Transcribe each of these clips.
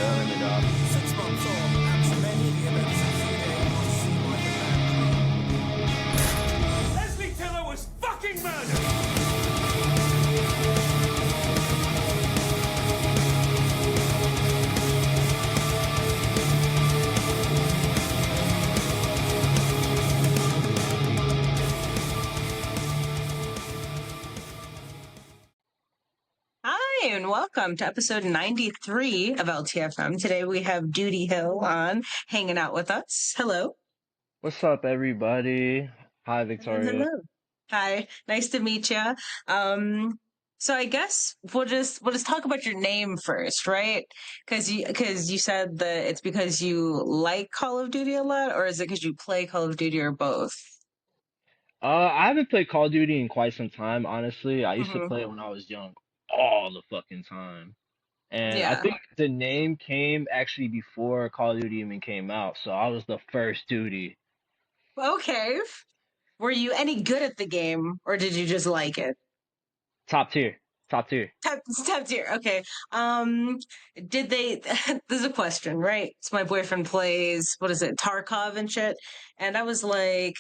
German, Digga. 6 months on, and to many the events succeeding are seen like a bad dream. Leslie Tiller was fucking murdered! Hi, and welcome to episode 93 of LTFM. Today we have Duty Hill on, hanging out with us. Hello. What's up, everybody? Hi, Victoria. Hello. Hi, nice to meet you. Um, so I guess we'll just talk about your name first, right? Because you said that it's because you like Call of Duty a lot, or is it because you play Call of Duty, or both? I haven't played Call of Duty in quite some time, honestly. I used to Hmm. play it when I was young, all the fucking time. And I Yeah. think the name came actually before Call of Duty even came out, so I was the first Duty. Okay. Were you any good at the game, or did you just like it? Top tier. Top tier. Top tier. Okay. Um, did they? There's a question, right? So my boyfriend plays what is it, Tarkov and shit, and I was like,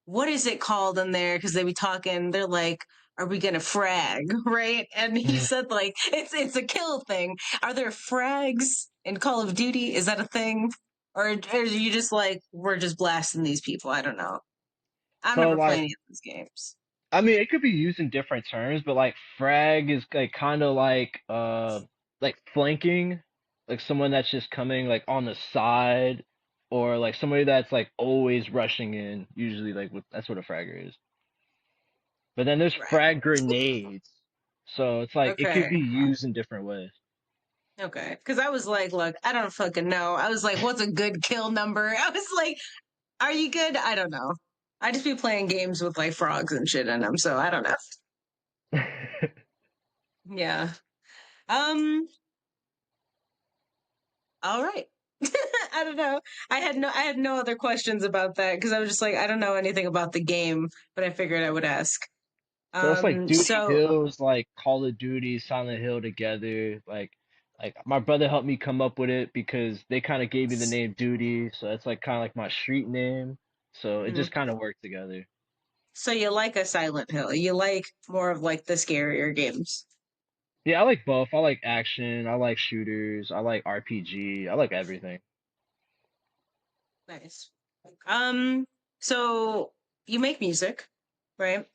"What is it called in there?" Because they be talking. They're like, "Are we gonna frag?" Right? And he said like, "It's a kill thing." Are there frags in Call of Duty? Is that a thing, or are you just like we're just blasting these people? I don't know. I've So never played like any of these games. I mean it could be used in different terms, but like frag is like kind of like flanking, like someone that's just coming like on the side or like somebody that's like always rushing in, usually that's what a fragger is. But then there's Right. frag grenades. So it's like it could Okay. be used in different ways. Okay. Because I was like, look, I don't fucking know. I was like, what's a good kill number? I was like, are you good? I don't know. I just be playing games with like frogs and shit in them, so I don't know. Yeah. Um. All right. I don't know. I had no other questions about that because I was just like, I don't know anything about the game, but I figured I would ask. So it's like Duty So Hills, like Call of Duty, Silent Hill together. Like my brother helped me come up with it because they kind of gave me the name Duty, so it's like kind of like my street name. So it mhm. just kind of worked together. So you like a Silent Hill? You like more of like the scarier games? Yeah, I like both. I like action. I like shooters. I like RPG. I like everything. Nice. Um. So you make music, right?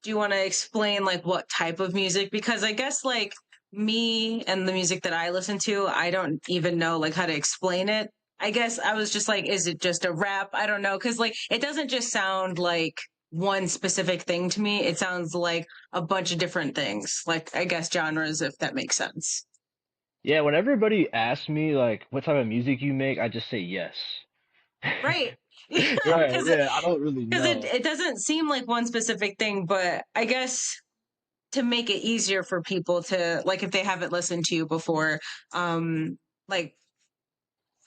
Do you want to explain like what type of music? Because I guess like me and the music that I listen to, I don't even know like how to explain it. I guess I was just like, is it just a rap? I don't know. Cause like it doesn't just sound like one specific thing to me. It sounds like a bunch of different things. Like I guess genres, if that makes sense. Yeah, when everybody asks me like what type of music you make, I just say yes. Right. Yeah. Right, Cause yeah, I don't really because it, know. it doesn't seem like one specific thing, but I guess to make it easier for people to like if they haven't listened to you before, um like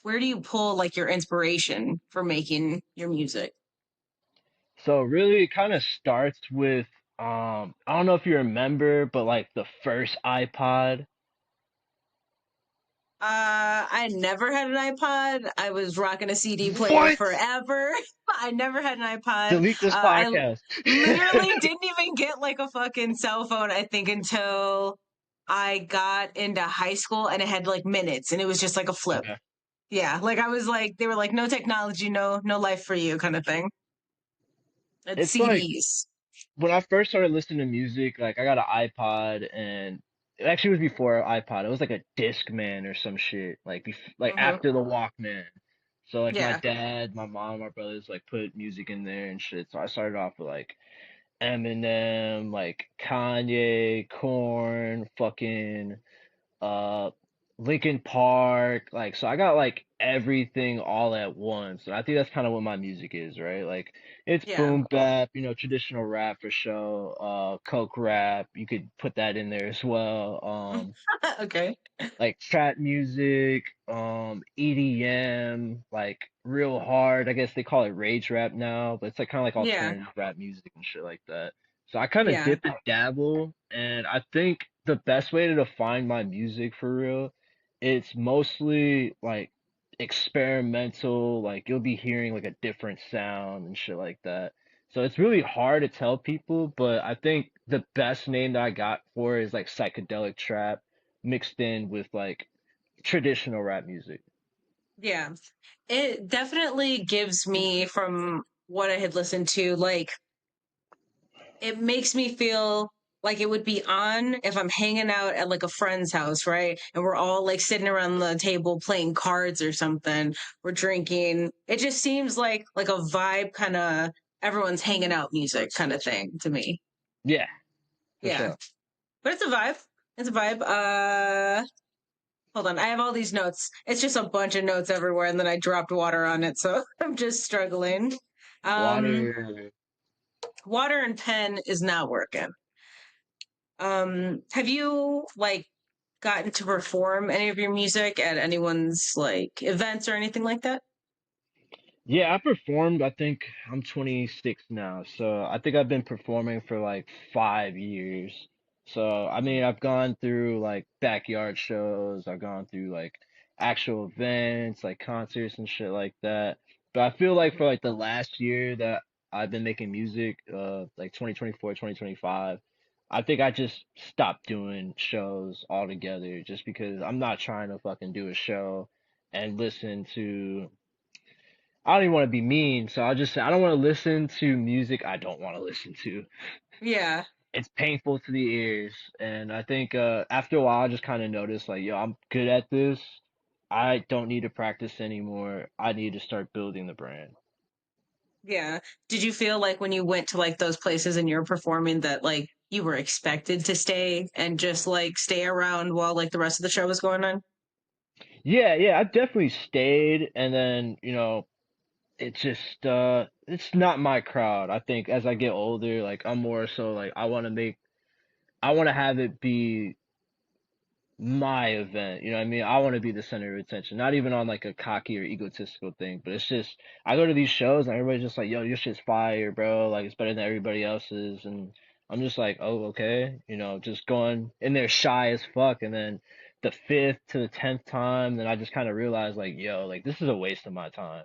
where do you pull like your inspiration for making your music? So really it kind of starts with I don't know if you remember, but like the first iPod. I never had an iPod. I was rocking a CD player What? forever. I never had an iPod. Delete this I podcast. literally didn't even get like a fucking cell phone, I think, until I got into high school and it had like minutes and it was just like a flip. Okay. Yeah, like I was like they were like no technology, no life for you kind of thing. It's It's like CDs. when I first started listening to music, like I got an iPod and it actually was before iPod. It was like a Discman or some shit, like Hmm. after the Walkman. So like my Yeah. dad, my mom, my brothers like put music in there and shit. So I started off with like Eminem, like Kanye, Korn, fucking uh Linkin Park, like so I got like everything all at once. And I think that's kind of what my music is, right? Like it's Yeah. boom bap, traditional rap for sure, coke rap, you could put that in there as well. Okay. Like trap music, EDM, like real hard. I guess they call it rage rap now, but it's like kind of like Yeah. alternative rap music and shit like that. So I kind of Yeah. dip and dabble, and I think the best way to define my music for real it's mostly like experimental, like you'll be hearing like a different sound and shit like that. So it's really hard to tell people, but I think the best name that I got for it is like psychedelic trap mixed in with like traditional rap music. Yeah. It definitely gives me, from what I had listened to, like it makes me feel like it would be on if I'm hanging out at like a friend's house, right? And we're all like sitting around the table playing cards or something. We're drinking. It just seems like a vibe kind of everyone's hanging out music kind of thing to me. Yeah, for Yeah. sure. But it's a vibe. It's a vibe. Hold on. I have all these notes. It's just a bunch of notes everywhere and then I dropped water on it, so I'm just struggling. Um Water. Water and pen is not working. Have you like gotten to perform any of your music at anyone's like events or anything like that? Yeah, I performed. I think I'm 26 now, so I think I've been performing for like 5 years. So, I mean, I've gone through like backyard shows, I've gone through like actual events, like concerts and shit like that. But I feel like for like the last year that I've been making music, like 2024, 2025, I think I just stopped doing shows altogether just because I'm not trying to fucking do a show and listen to I don't even want to be mean, so I'll just say I don't want to listen to music I don't want to listen to. Yeah, It's painful to the ears, and I think after a while I just kind of noticed like, yo, I'm good at this. I don't need to practice anymore. I need to start building the brand. yeah. Did you feel like when you went to like those places and you were performing that like you were expected to stay and just like stay around while like the rest of the show was going on? Yeah, yeah, I definitely stayed, and then it's just it's not my crowd. I think as I get older, like I'm more so like I want to have it be my event. You know what I mean? I want to be the center of attention, not even on like a cocky or egotistical thing, but it's just I go to these shows and everybody's just like, "Yo, your shit's fire, bro. Like it's better than everybody else's." And I'm just like, "Oh, okay." Just going in there shy as fuck, and then the fifth to the 10th time, then I just kind of realized like, "Yo, like this is a waste of my time."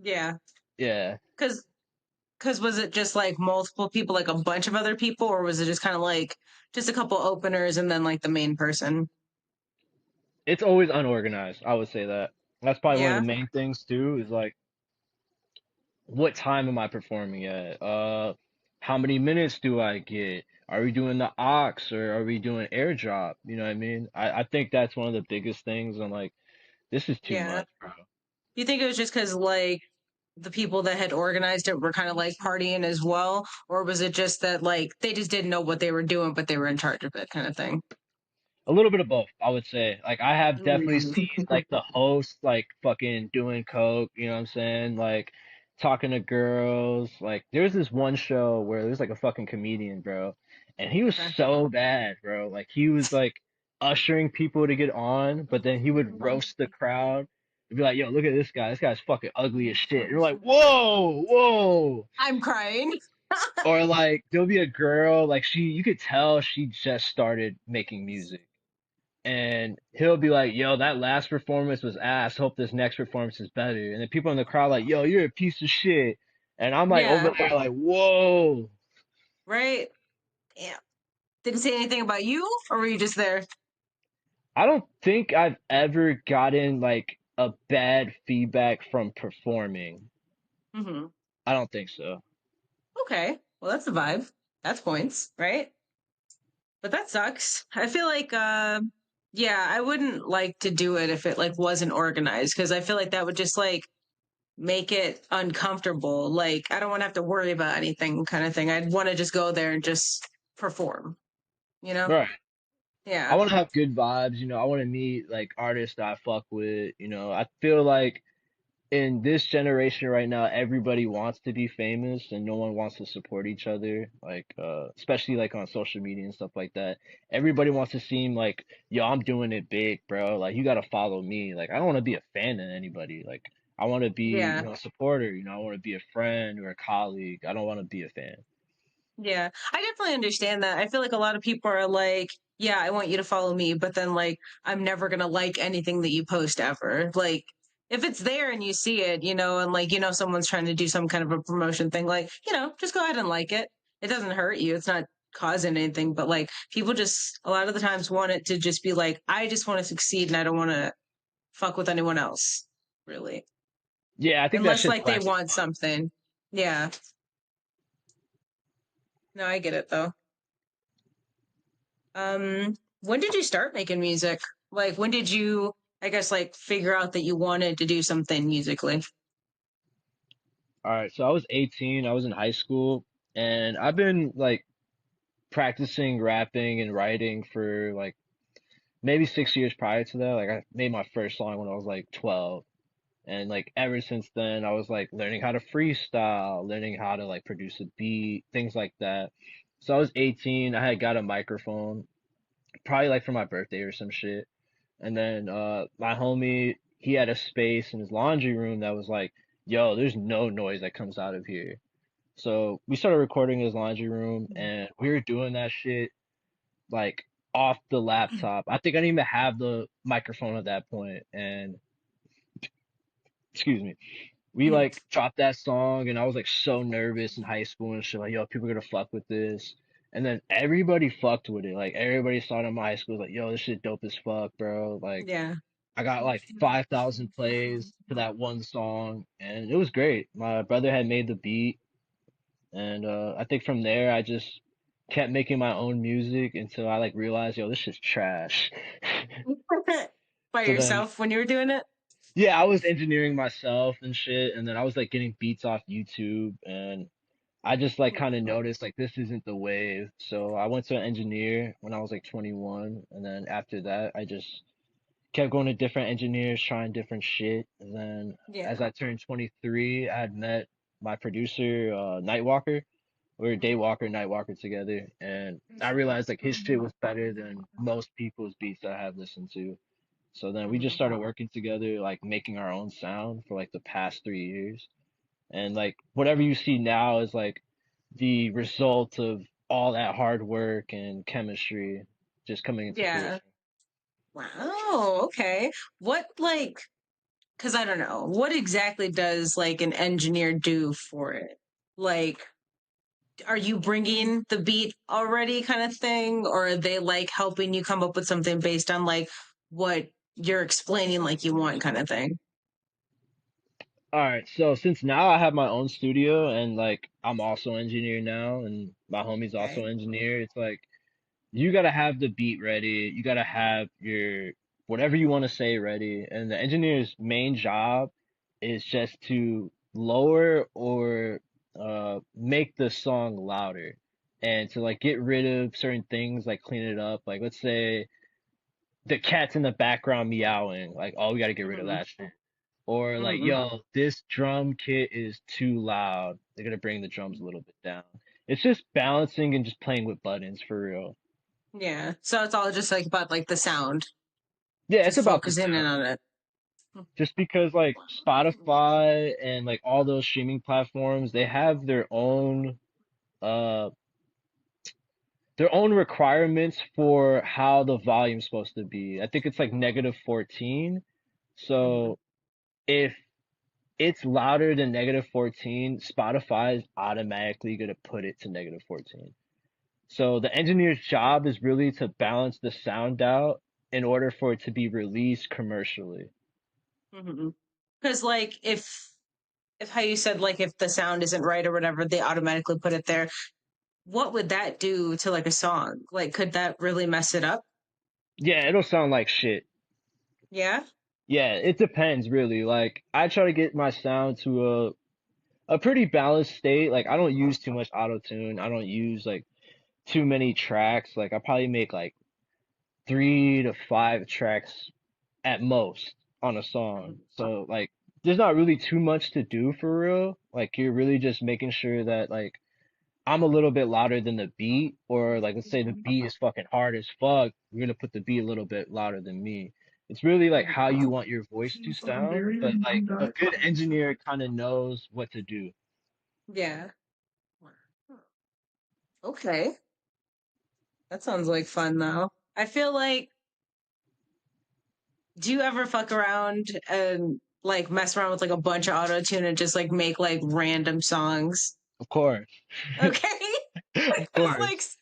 Yeah, Yeah. because was it just like multiple people, like a bunch of other people, or was it just kind of like just a couple openers and then like the main person? It's always unorganized. I would say that. That's probably one of the Yeah, main things too, is like what time am I performing at? How many minutes do I get? Are we doing the aux or are we doing airdrop? You know what I mean? I think that's one of the biggest things. I'm like, this is too yeah. much, bro. You think it was just because like the people that had organized it were kind of like partying as well, or was it just that like they just didn't know what they were doing, but they were in charge of it, kind of thing? A little bit of both, I would say. Like I have definitely Mm. seen like the host like fucking doing coke, you know what I'm saying? Like talking to girls. Like there's this one show where there's like a fucking comedian, bro, and he was Okay. so bad, bro. Like he was like ushering people to get on, but then he would roast the crowd and be like, "Yo, look at this guy. This guy's fucking ugly as shit." And you're like, "Whoa, whoa." I'm crying. Or like there'll be a girl like you could tell she just started making music and he'll be like, "Yo, that last performance was ass. Hope this next performance is better." And then people in the crowd like, "Yo, you're a piece of shit." And I'm like over Yeah, there like, "Whoa." right. Yeah. Did not say anything about you, or were you just there? I don't think I've ever gotten like a bad feedback from performing. Hmm. I don't think so. Okay. Well, that's a vibe. That's points, right? But that sucks. I feel like, yeah, I wouldn't like to do it if it like wasn't organized because I feel like that would just like make it uncomfortable. Like I don't want to have to worry about anything kind of thing. I'd want to just go there and just perform, you know? Right. I Yeah. want to have good vibes, I want to meet like artists that I fuck with. I feel like in this generation right now, everybody wants to be famous and no one wants to support each other. Like, especially like on social media and stuff like that. Everybody wants to seem like, yo, I'm doing it big, bro. Like, you gotta follow me. Like, I don't want to be a fan of anybody. Like, I want to be, Yeah. a supporter. I want to be a friend or a colleague. I don't want to be a fan. Yeah. I definitely understand that. I feel like a lot of people are like, yeah, I want you to follow me, but then like I'm never gonna like anything that you post ever. Like if it's there and you see it, and like someone's trying to do some kind of a promotion thing, like, just go ahead and like it. It doesn't hurt you. It's not causing anything, but like people just a lot of the times want it to just be like, I just want to succeed and I don't want to fuck with anyone else, really. Yeah, I think that Unless shit's like they whack as want fuck. something. Yeah. No, I get it though. When did you start making music? Like when did you, I guess, like figure out that you wanted to do something musically? All right, so I was 18, I was in high school, and I've been like practicing rapping and writing for like maybe 6 years prior to that. Like I made my first song when I was like 12. And like ever since then, I was like learning how to freestyle, learning how to like produce a beat, things like that. So I was 18, I had got a microphone, probably like for my birthday or some shit. And then my homie, he had a space in his laundry room that was like, yo, there's no noise that comes out of here. So we started recording in his laundry room and we were doing that shit like off the laptop. I think I didn't even have the microphone at that point. And excuse me, we Mhm. like dropped that song and I was like so nervous in high school and shit, like, yo, people are gonna fuck with this. And then everybody fucked with it. Like everybody saw it in my high school, like, yo, this shit dope as fuck, bro. Like Yeah. I got like 5,000 plays for that one song and it was great. My brother had made the beat and I think from there I just kept making my own music until I like realized, yo, this shit's trash. By So then yourself when you were doing it? yeah, I was engineering myself and shit, and then I was like getting beats off YouTube, and I just like kind of noticed like this isn't the wave. So I went to an engineer when I was like 21, and then after that, I just kept going to different engineers, trying different shit. And then as Yeah. I turned 23, I had met my producer, Nightwalker. We were Daywalker, Nightwalker together, and I realized like his shit was better than most people's beats that I have listened to. So then we just Mhm. started working together, like making our own sound for like the past 3 years. And like whatever you see now is like the result of all that hard work and chemistry just coming into Yeah. fruition. Wow. Okay. What like, because I don't know, what exactly does like an engineer do for it? Like, are you bringing the beat already kind of thing, or are they like helping you come up with something based on like what you're explaining like you want kind of thing? All right, so since now I have my own studio and like I'm also engineer now and my homie's also Okay. engineer, it's like you gotta have the beat ready. You gotta have your whatever you want to say ready. And the engineer's main job is just to lower or make the song louder and to like get rid of certain things, like clean it up. Like let's say the cat's in the background meowing, like oh we gotta get rid of Hmm. that shit. Or like Hmm. yo, this drum kit is too loud. They're gonna bring the drums a little bit down. It's just balancing and just playing with buttons for real. Yeah. So it's all just like about like the sound, Yeah, it's just about the focusing in sound. on it. Just because like Spotify and like all those streaming platforms, they have uh their own requirements for how the volume's supposed to be. I think it's like negative 14. Hmm. So if it's louder than negative 14, Spotify is automatically gonna put it to negative 14. So the engineer's job is really to balance the sound out in order for it to be released commercially. Hmm. Because like if how you said like if the sound isn't right or whatever, they automatically put it there. What would that do to like a song? Like, could that really mess it up? Yeah, it'll sound like shit. Yeah. Yeah, it depends really. Like I try to get my sound to a pretty balanced state. Like I don't use too much auto tune. I don't use like too many tracks. Like I probably make like 3 to 5 tracks at most on a song. Mhm. So like there's not really too much to do for real. Like you're really just making sure that like I'm a little bit louder than the beat, or like let's say the beat is fucking hard as fuck, you're gonna put the beat a little bit louder than me. It's really like how you want your voice to sound, but like a good engineer kind of knows what to do. Yeah. Okay. That sounds like fun though. I feel like, do you ever fuck around and like mess around with like a bunch of auto tune and just like make like random songs? Of course. Okay. Of Because like course.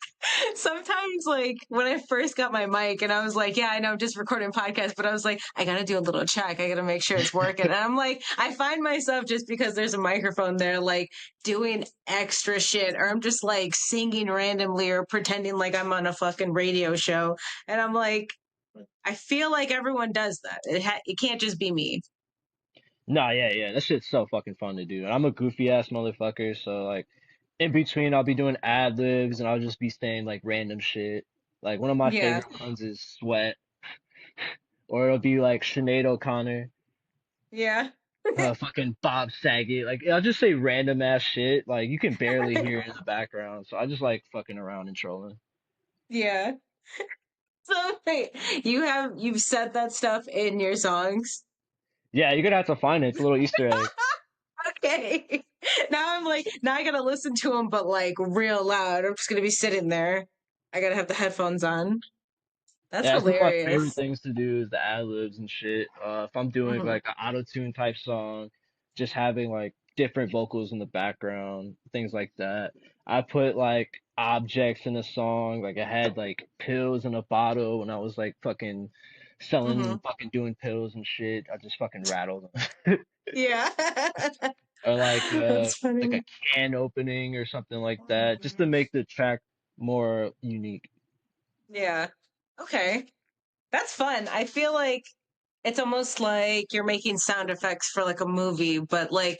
sometimes like when I first got my mic and I was like, yeah, I know I'm just recording podcasts, but I was like, I gotta do a little check. I gotta make sure it's working. And I'm like, I find myself just because there's a microphone there, like doing extra shit, or I'm just like singing randomly or pretending like I'm on a fucking radio show. And I'm like, I feel like everyone does that. It can't just be me. Nah, yeah, yeah. That shit's so fucking fun to do. And I'm a goofy ass motherfucker, so like in between I'll be doing ad libs and I'll just be saying like random shit. Like one of my Yeah. favorite ones is Sweat, or it'll be like Sinead O'Connor, Yeah. fucking Bob Saget. Like I'll just say random ass shit. Like you can barely hear it in the background. So I just like fucking around and trolling. Yeah. So wait, you've said that stuff in your songs? Yeah, you're gonna have to find it. It's a little Easter egg. Okay. Now I'm like, now I gotta listen to them, but like real loud. I'm just gonna be sitting there. I gotta have the headphones on. That's Yeah, it's one of my favorite hilarious. things to do is the ad libs and shit. If I'm doing Hmm. like an auto tune type song, just having like different vocals in the background, things like that. I put like objects in a song, like I had like pills in a bottle when I was like fucking selling, Hmm. fucking doing pills and shit. I just fucking rattled them. Yeah. Or That's like funny. a can opening or something like that, just to make the track more unique. Yeah. Okay. That's fun. I feel like it's almost like you're making sound effects for like a movie, but like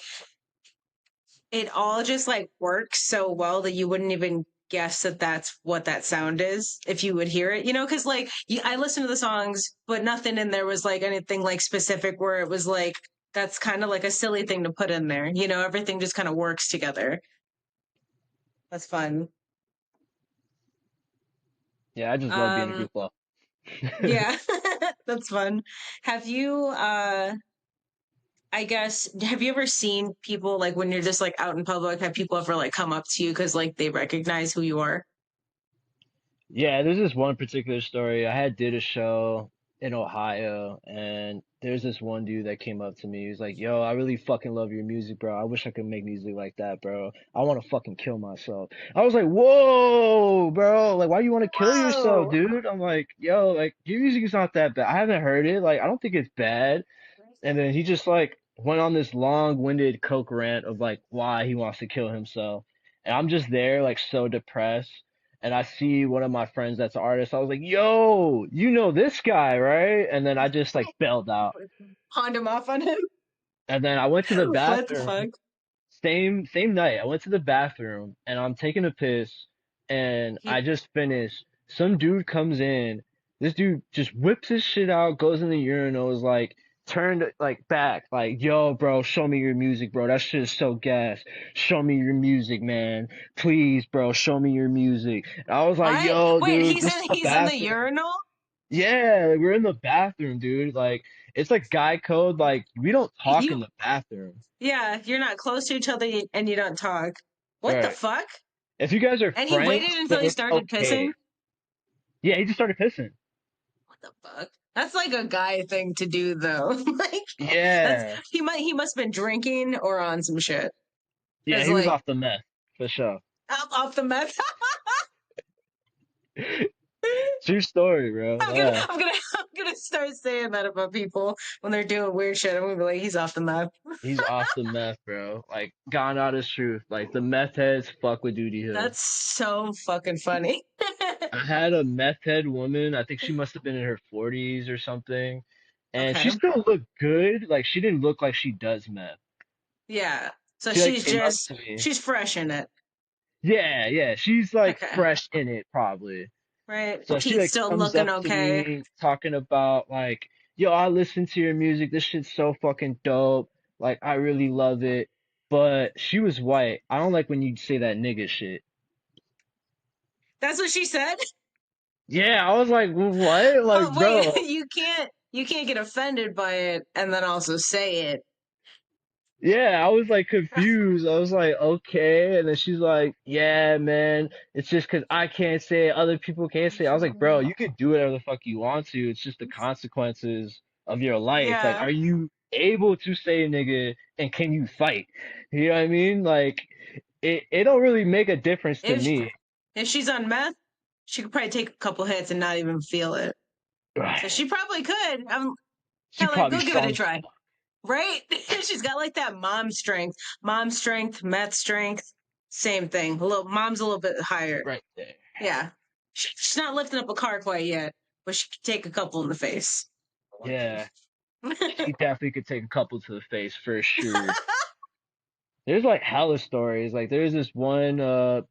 it all just like works so well that you wouldn't even guess that that's what that sound is if you would hear it, because like I listened to the songs but nothing in there was like anything like specific where it was like that's kind of like a silly thing to put in there, everything just kind of works together. That's fun. Yeah, I just love being a um goofball. yeah. That's fun. Have you I guess, have you ever seen people like when you're just like out in public, have people ever like come up to you because like they recognize who you are? Yeah, there's this one particular story. I had did a show in Ohio, and there's this one dude that came up to me. He was like, "Yo, I really fucking love your music, bro. I wish I could make music like that, bro. I want to fucking kill myself." I was like, "Whoa, bro! Like, why you want to kill yourself, Whoa. dude?" I'm like, "Yo, like, your music is not that bad. I haven't heard it. Like, I don't think it's bad." And then he just like went on this long-winded coke rant of like why he wants to kill himself. And I'm just there like so depressed. And I see one of my friends that's an artist. I was like, "Yo, you know this guy, right?" And then I just like bailed out. Pawned him off on him. And then I went to the What the fuck? bathroom. Same night. I went to the bathroom and I'm taking a piss and I He, just finished. Some dude comes in. This dude just whips his shit out, goes in the urinal, is like turned like back, like, "Yo, bro, show me your music, bro. That shit is so gas. Show me your music, man. Please, bro, show me your music." And I was like, what? "Yo, Wait, dude, this is the he's in the bathroom." urinal? Yeah, like, we're in the bathroom, dude. Like it's like guy code. Like we don't talk in You the bathroom. Yeah, you're not close to each other and you don't talk. What the Right. fuck? If you guys are And he waited friends, until then he it's started pissing? okay. Yeah, he just started pissing. What the fuck? That's like a guy thing to do though. Like that's Yeah. he must have been drinking or on some shit. Yeah, Cause he was like off the meth, for sure. off the meth. True story, bro. I'm gonna, Yeah. I'm gonna, I'm gonna start saying that about people when they're doing weird shit. I'm gonna be like, he's off the map. He's off the meth, bro. Like, gone out his truth. Like, the meth heads fuck with Duty Hill. That's so fucking funny. I had a meth head woman, I think she must have been in her 40s or something, and she Okay. still looked good. Like, she didn't look like she does meth. Yeah. So She, like, she's came up just to me. she's fresh in it. Yeah, yeah, she's, like, Okay. fresh in it, probably. Right. So she Teeth like still comes looking up to okay. me talking about like, "Yo, I listen to your music. This shit's so fucking dope. Like, I really love it." But she was white. I don't like when you say that nigga shit. That's what she said. Yeah, I was like, "What?" Like, But wait, bro. you can't get offended by it and then also say it. Yeah, I was like confused. I was like, okay. And then she's like, yeah, man, it's just 'cause I can't say it, other people can't say it. I was like, bro, you could do whatever the fuck you want to. It's just the consequences of your life. Like, Yeah. are you able to say nigga and can you fight? You know what I mean? Like, it don't really make a difference to If me. if she's on meth, she could probably take a couple hits and not even feel it. So Right. she probably could. I'm She tell her, probably go give it a strong as try. Right? She's got like that mom strength, meth strength, same thing. Mom's a little bit higher. right there. Yeah, she's not lifting up a car quite yet, but she could take a couple in the face. Yeah, she definitely could take a couple to the face for sure. There's like hella stories. Like there's this one dude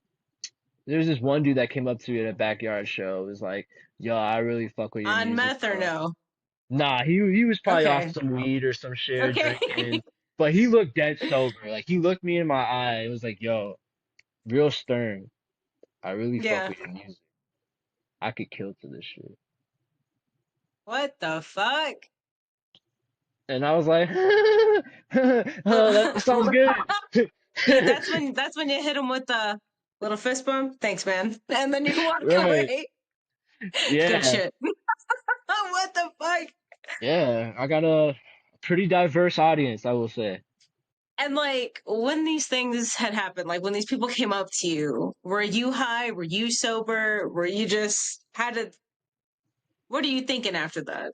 that came up to me at a backyard show. It was like, "Yo, I really fuck with your On music, meth or bro." no? Nah, he was probably off Okay, some weed or some shit or okay, drinking, but he looked dead sober. Like he looked me in my eye. It was like, "Yo, real stern. I really fuck yeah. with your music. I could kill to this shit." What the fuck? And I was like, "Oh, that sounds good." Dude, that's when you hit him with the little fist bump. Thanks, man, and then you walk Right. away. Good Yeah. shit. What the fuck? Yeah. I got a pretty diverse audience, I will say. And like when these things had happened, like when these people came up to you, were you high? Were you sober? Were you just how did what are you thinking after that?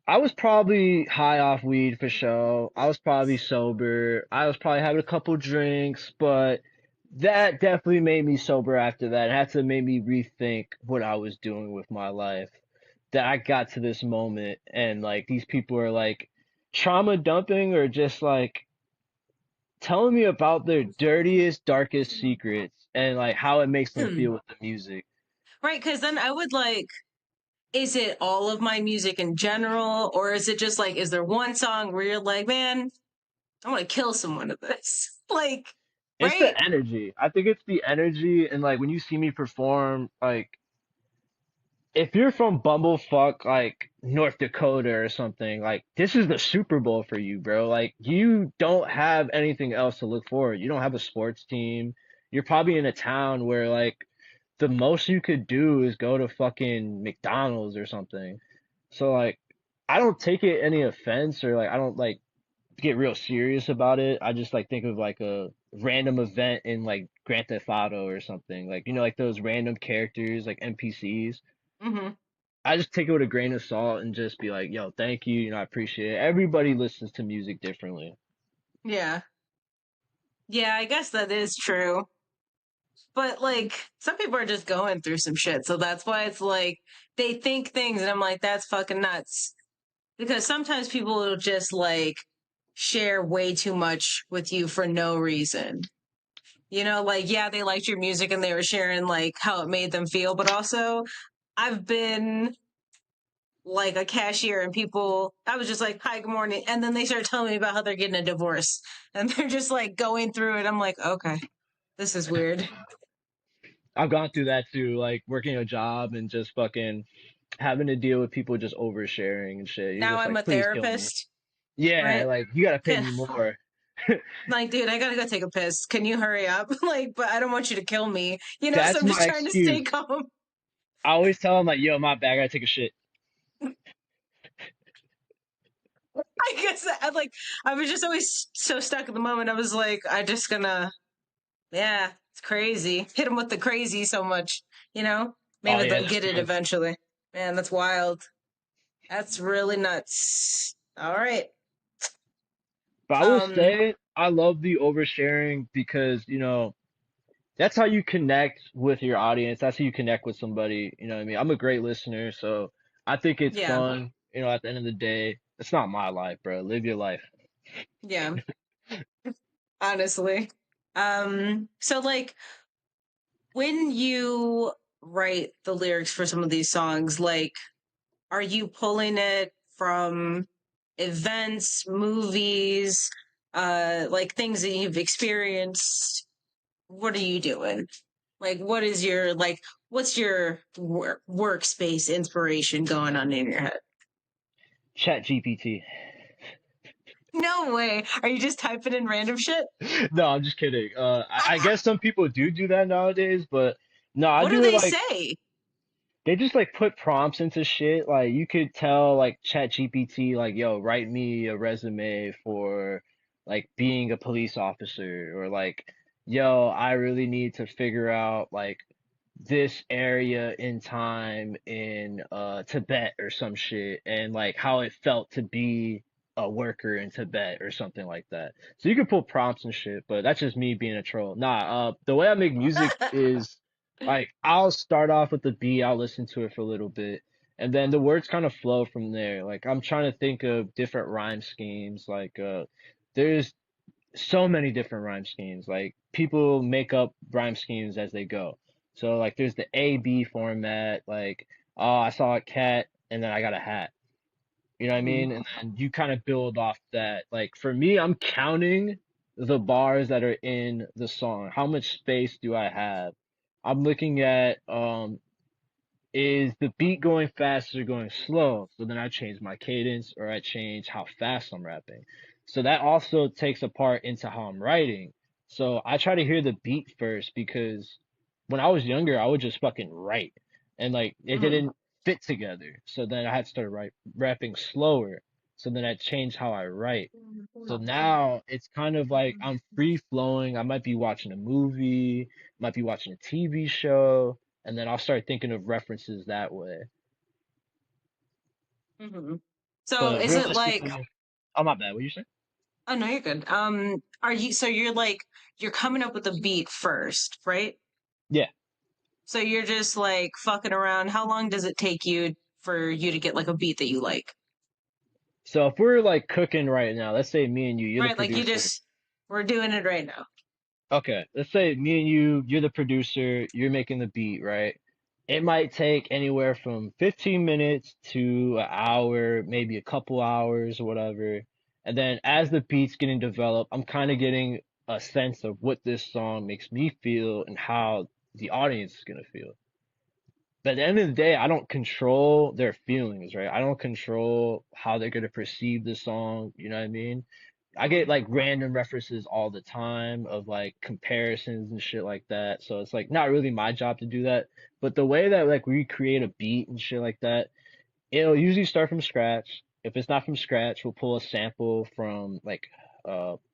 I was probably high off weed for sure. I was probably sober. I was probably having a couple drinks, but that definitely made me sober after that. It had to make me rethink what I was doing with my life. That I got to this moment and like these people are like trauma dumping or just like telling me about their dirtiest, darkest secrets and like how it makes them feel with the music. Right, because then I would like, is it all of my music in general, or is it just like, is there one song where you're like, man, I want to kill someone with this? Like, It's the right? energy. I think it's the energy and like when you see me perform, like if you're from Bumblefuck, like North Dakota or something, like this is the Super Bowl for you, bro. Like you don't have anything else to look forward. You don't have a sports team. You're probably in a town where like the most you could do is go to fucking McDonald's or something. So like I don't take it any offense or like I don't like get real serious about it. I just like think of like a random event in like Grand Theft Auto or something. Like like those random characters like NPCs. Hmm. I just take it with a grain of salt and just be like, yo, thank you, I appreciate it. Everybody listens to music differently. Yeah. Yeah, I guess that is true. But like, some people are just going through some shit. So that's why it's like, they think things, and I'm like, that's fucking nuts. Because sometimes people will just like share way too much with you for no reason. Like, yeah, they liked your music and they were sharing like how it made them feel, but also I've been like a cashier and I was just like, hi, good morning. And then they started telling me about how they're getting a divorce and they're just like going through it. I'm like, okay, this is weird. I've gone through that too, like working a job and just fucking having to deal with people just oversharing and shit. You're Now just I'm like, a please kill me. therapist, Yeah, right? like you gotta pay Can, me more. like, dude, I gotta go take a piss. Can you hurry up? Like, but I don't want you to kill me, so That's I'm just my trying to stay excuse. calm. I always tell them like, yo, my bad, I gotta take a shit. I guess I was just always so stuck in the moment. I was like, I just gonna, yeah, it's crazy. Hit them with the crazy so much, you know? Oh Maybe yeah, they'll that's get it good. eventually. Man, that's wild. That's really nuts. All right. But I will Um, say I love the oversharing because, that's how you connect with your audience. That's how you connect with somebody. You know what I mean? I'm a great listener, so I think it's yeah, fun. At the end of the day, it's not my life, bro. Live your life. yeah, honestly. So like when you write the lyrics for some of these songs, like, are you pulling it from events, movies, like things that you've experienced? What are you doing? Like, what's your workspace inspiration going on in your head? Chat GPT. No way. Are you just typing in random shit? No, I'm just kidding. I guess some people do that nowadays, but no, I What do do it they like say? they just like put prompts into shit. Like you could tell like Chat GPT like, yo, write me a resume for like being a police officer or like, yo, I really need to figure out like this area in time in Tibet or some shit and like how it felt to be a worker in Tibet or something like that. So you can pull prompts and shit, but that's just me being a troll. Nah, the way I make music is like I'll start off with the beat, I'll listen to it for a little bit, and then the words kind of flow from there. Like I'm trying to think of different rhyme schemes. Like there's so many different rhyme schemes. Like people make up rhyme schemes as they go. So like there's the A B format, like oh I saw a cat and then I got a hat. You know what I Mhm. mean? And then you kind of build off that. Like for me, I'm counting the bars that are in the song. How much space do I have? I'm looking at is the beat going fast or going slow? So then I change my cadence or I change how fast I'm rapping. So that also takes a part into how I'm writing. So I try to hear the beat first because when I was younger, I would just fucking write and like it Mhm. didn't fit together. So then I had to start rapping slower. So then I changed how I write. So now it's kind of like I'm free flowing. I might be watching a movie, might be watching a TV show, and then I'll start thinking of references that way. Mhm. So But is it like, realistically, oh my bad, what you saying? oh no, you're good. Are you, so you're like, you're coming up with a beat first, right? Yeah. So you're just like fucking around. How long does it take you for you to get like a beat that you like? So if we're like cooking right now, let's say me and you're the Right? Like you producer. just, we're doing it right now. Okay, let's say me and you're the producer, you're making the beat, right? It might take anywhere from 15 minutes to an hour, maybe a couple hours or whatever. And then as the beat's getting developed, I'm kind of getting a sense of what this song makes me feel and how the audience is gonna feel. But at the end of the day, I don't control their feelings, right? I don't control how they're gonna perceive the song, you know what I mean? I get Mhm. like random references all the time of like comparisons and shit like that. So it's like not really my job to do that. But the way that like we create a beat and shit like that, it'll usually start from scratch. If it's not from scratch, we'll pull a sample from like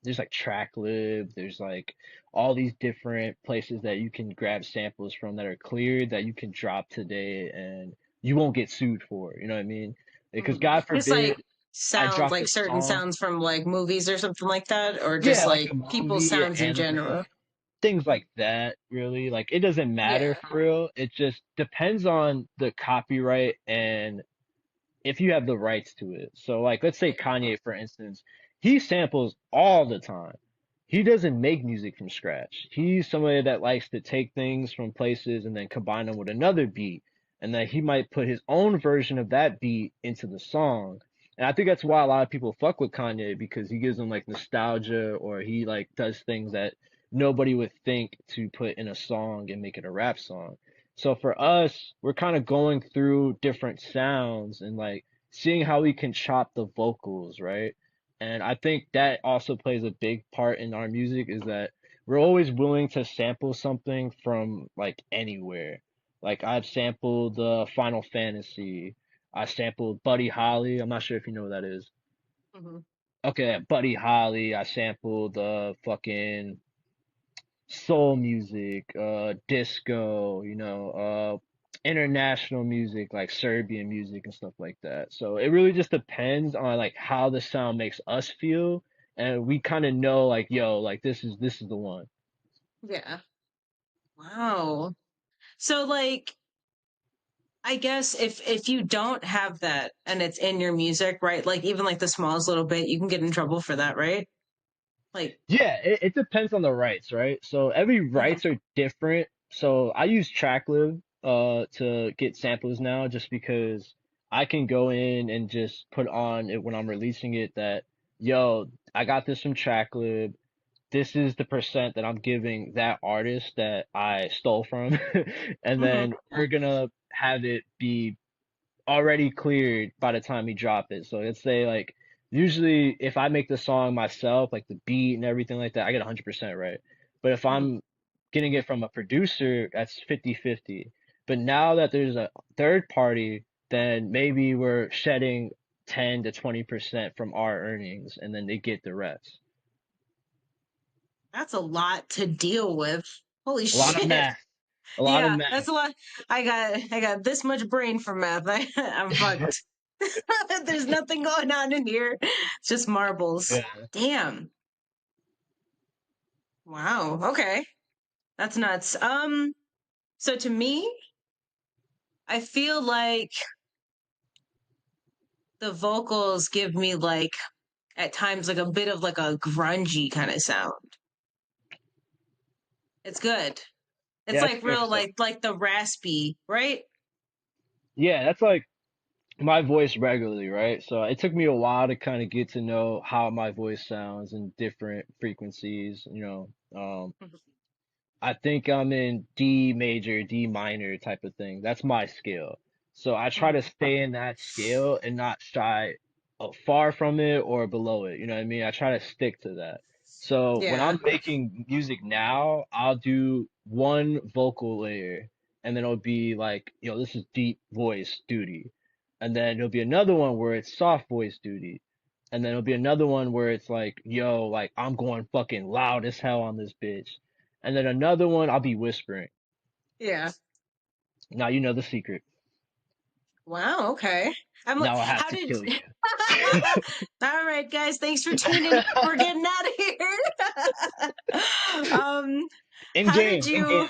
there's like Tracklib, there's like all these different places that you can grab samples from that are cleared that you can drop today and you won't get sued for, you know what I mean? Because Mhm. God Just like forbid I sounds, drop like this certain song, sounds from like movies or something like that, or just yeah, like like a people's movie, an sounds in anime, general. things like that, really. Like it doesn't matter Yeah. for real. It just depends on the copyright and if you have the rights to it. So like let's say Kanye for instance, he samples all the time. He doesn't make music from scratch. He's somebody that likes to take things from places and then combine them with another beat. And then he might put his own version of that beat into the song. And I think that's why a lot of people fuck with Kanye because he gives them like nostalgia or he like does things that nobody would think to put in a song and make it a rap song. So for us, we're kind of going through different sounds and like seeing how we can chop the vocals, right? And I think that also plays a big part in our music is that we're always willing to sample something from like anywhere. Like I've sampled Final Fantasy. I sampled Buddy Holly. I'm not sure if you know what that is. Mhm. Okay, Buddy Holly. I sampled fucking soul music, disco, international music like Serbian music and stuff like that. So it really just depends on like how the sound makes us feel, and we kind of know like, yo, like this is the one. Yeah. Wow. So like, I guess if you don't have that and it's in your music, right? Like even like the smallest little bit, you can get in trouble for that, right? Like, Yeah, it depends on the rights, right? So every mhm. rights are different. So I use Tracklib to get samples now just because I can go in and just put on it when I'm releasing it that, yo, I got this from Tracklib. This is the percent that I'm giving that artist that I stole from. And Mhm. then we're gonna have it be already cleared by the time we drop it. So let's say like Usually, if I make the song myself, like the beat and everything like that, I get 100% right. But if Mhm. I'm getting it from a producer, that's 50-50. But now that there's a third party, then maybe we're shedding 10 to 20% from our earnings, and then they get the rest. That's a lot to deal with. Holy A lot of shit. math. A lot of Yeah, math. that's a lot. I got this much brain for math. I'm fucked. There's nothing going on in here. It's just marbles. Yeah. Damn. Wow. Okay. That's nuts. So to me, I feel like the vocals give me like at times like a bit of like a grungy kind of sound. It's good. It's Yeah, that's like fair to real say. like the raspy, right? Yeah, that's like my voice regularly, right? So it took me a while to kind of get to know how my voice sounds in different frequencies, you know. I think I'm in D major, D minor type of thing. That's my scale. So I try to Mhm. stay in that scale and not shy far from it or below it. You know what I mean? I try to stick to that. So when Yeah. I'm making music now, I'll do one vocal layer and then it'll be like, this is deep voice duty. And then there'll be another one where it's soft voice duty. And then it'll be another one where it's like, yo, like I'm going fucking loud as hell on this bitch. And then another one, I'll be whispering. Yeah. Now you know the secret. Wow, okay. I'm like, Now I have how to did kill you. All right, guys, thanks for tuning in. We're getting out of here. In How did game, in you game.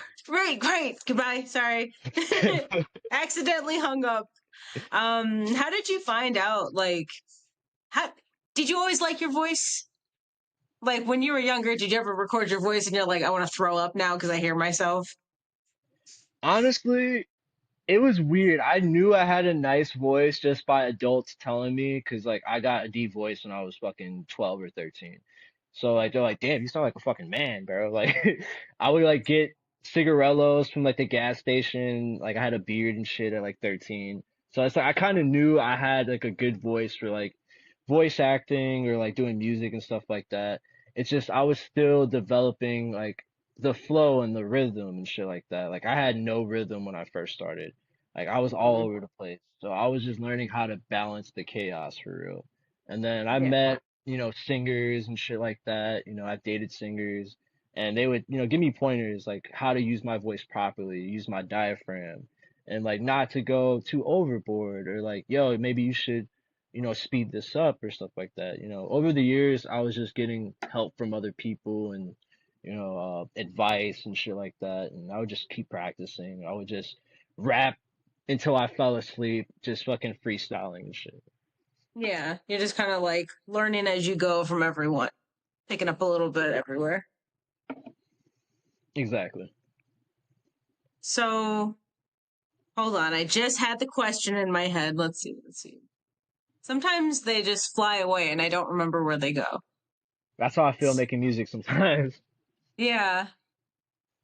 Great. Goodbye. Sorry. Accidentally hung up. How did you find out like how did you always like your voice? Like when you were younger, did you ever record your voice and you're like, I want to throw up now because I hear myself? Honestly, it was weird. I knew I had a nice voice just by adults telling me, because like I got a deep voice when I was fucking 12 or 13. So like they're like, damn, you sound like a fucking man, bro. Like I would like get cigarellos from like the gas station. Like I had a beard and shit at like 13. So it's like I kind of knew I had like a good voice for like voice acting or like doing music and stuff like that. It's just I was still developing like the flow and the rhythm and shit like that. Like I had no rhythm when I first started. Like I was all Mhm. over the place. So I was just learning how to balance the chaos for real. And then I Yeah. met, singers and shit like that. I've dated singers and they would, give me pointers like how to use my voice properly, use my diaphragm and like not to go too overboard or like, yo, maybe you should, speed this up or stuff like that. Over the years, I was just getting help from other people and, advice and shit like that. And I would just keep practicing. I would just rap until I fell asleep, just fucking freestyling and shit. Yeah. You're just kind of like learning as you go from everyone, picking up a little bit everywhere. Exactly. So hold on. I just had the question in my head. Let's see. Sometimes they just fly away and I don't remember where they go. That's how I feel making music sometimes. Yeah.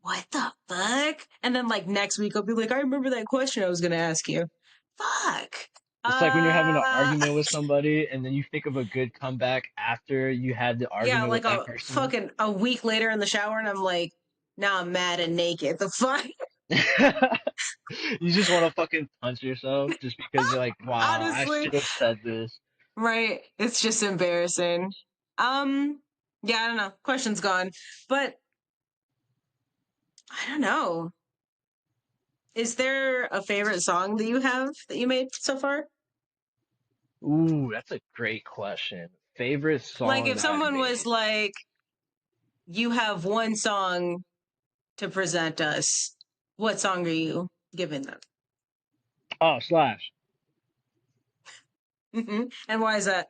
What the fuck? And then like next week I'll be like, I remember that question I was gonna ask you. Fuck. It's like when you're having an Uh argument with somebody and then you think of a good comeback after you had the yeah, argument with like that a person. fucking a week later in the shower and I'm like, now I'm mad and naked. The fuck? You just want to fucking punch yourself just because you're like, wow, I Honestly. should have said this. Right. It's just embarrassing. Um, yeah, I don't know. Question's gone. But I don't know. Is there a favorite song that you have that you made so far? Ooh, that's a great question. Favorite Like song if that I've someone was made. like, you have one song to present us, what song are you giving them? Oh, Slash. And why is that?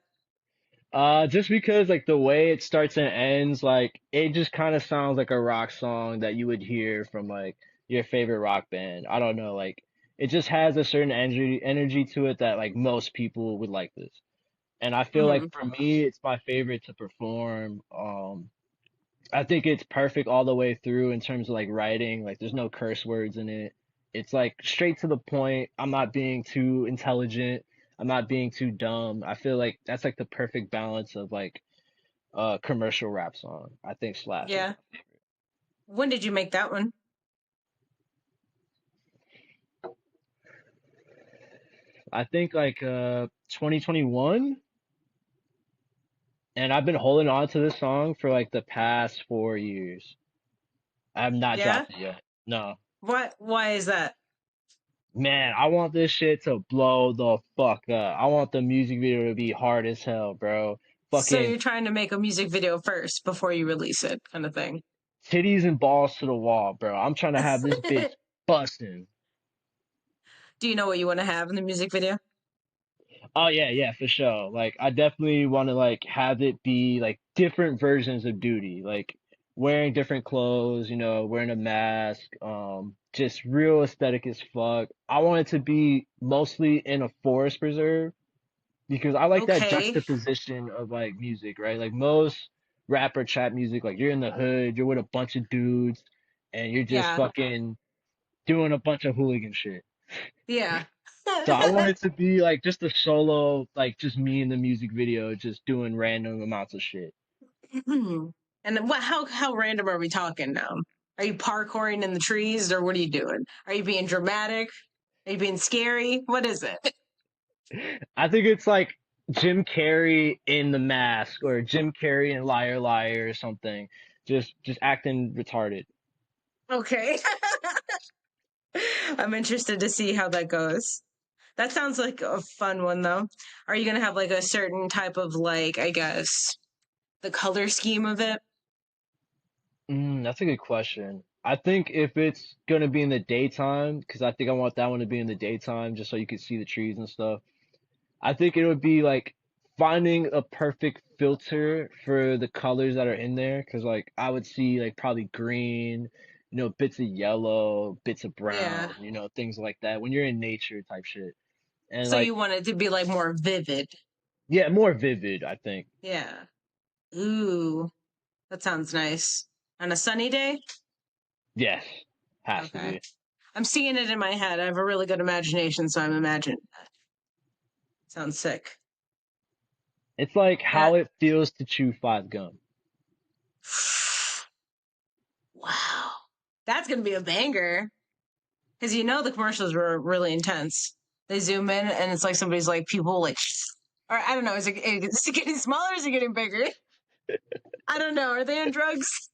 Just because like the way it starts and ends, like it just kind of sounds like a rock song that you would hear from like your favorite rock band. I don't know, like it just has a certain energy to it that like most people would like this. And I feel like Hmm. for me, it's my favorite to perform. I think it's perfect all the way through in terms of like writing. Like there's no curse words in it. It's like straight to the point. I'm not being too intelligent. I'm not being too dumb. I feel like that's like the perfect balance of like commercial rap song. I think Slash is Yeah. When did you make that one? I think like 2021, and I've been holding on to this song for like the past 4 years. I have not Yeah. dropped it yet. No. What? Why is that? Man, I want this shit to blow the fuck up. I want the music video to be hard as hell, bro. So Fucking you're trying to make a music video first before you release it, kind of thing. titties and balls to the wall, bro. I'm trying to have this bitch busting. Do you know what you want to have in the music video? Oh yeah, yeah, for sure. Like I definitely want to like have it be like different versions of duty, like wearing different clothes, wearing a mask, just real aesthetic as fuck. I want it to be mostly in a forest preserve because I like that Okay. juxtaposition of like music, right? Like most rap or trap music, like you're in the hood, you're with a bunch of dudes, and you're just Yeah. fucking doing a bunch of hooligan shit. Yeah. So I want it to be like just a solo, like just me in the music video, just doing random amounts of shit. And what? How random are we talking now? Are you parkouring in the trees, or what are you doing? Are you being dramatic? Are you being scary? What is it? I think it's like Jim Carrey in The Mask or Jim Carrey in Liar Liar or something. Just acting retarded. Okay. I'm interested to see how that goes. That sounds like a fun one, though. Are you gonna have like a certain type of like, I guess, the color scheme of it? That's a good question. I think if it's gonna be in the daytime, because I think I want that one to be in the daytime, just so you can see the trees and stuff. I think it would be like finding a perfect filter for the colors that are in there, because like I would see like probably green, bits of yellow, bits of Yeah. brown, things like that when you're in nature type shit. And So like, you want it to be like more vivid. yeah, more vivid, I think. Yeah. Ooh, that sounds nice. On a sunny day? Yes, has to Okay. be. I'm seeing it in my head. I have a really good imagination, so I'm imagining that. Sounds sick. It's like And how it feels to chew five gum. wow. That's gonna be a banger. Because you know the commercials were really intense. They zoom in and it's like somebody's like pupil like or I don't know, is it getting smaller or is it getting bigger? I don't know. Are they on drugs?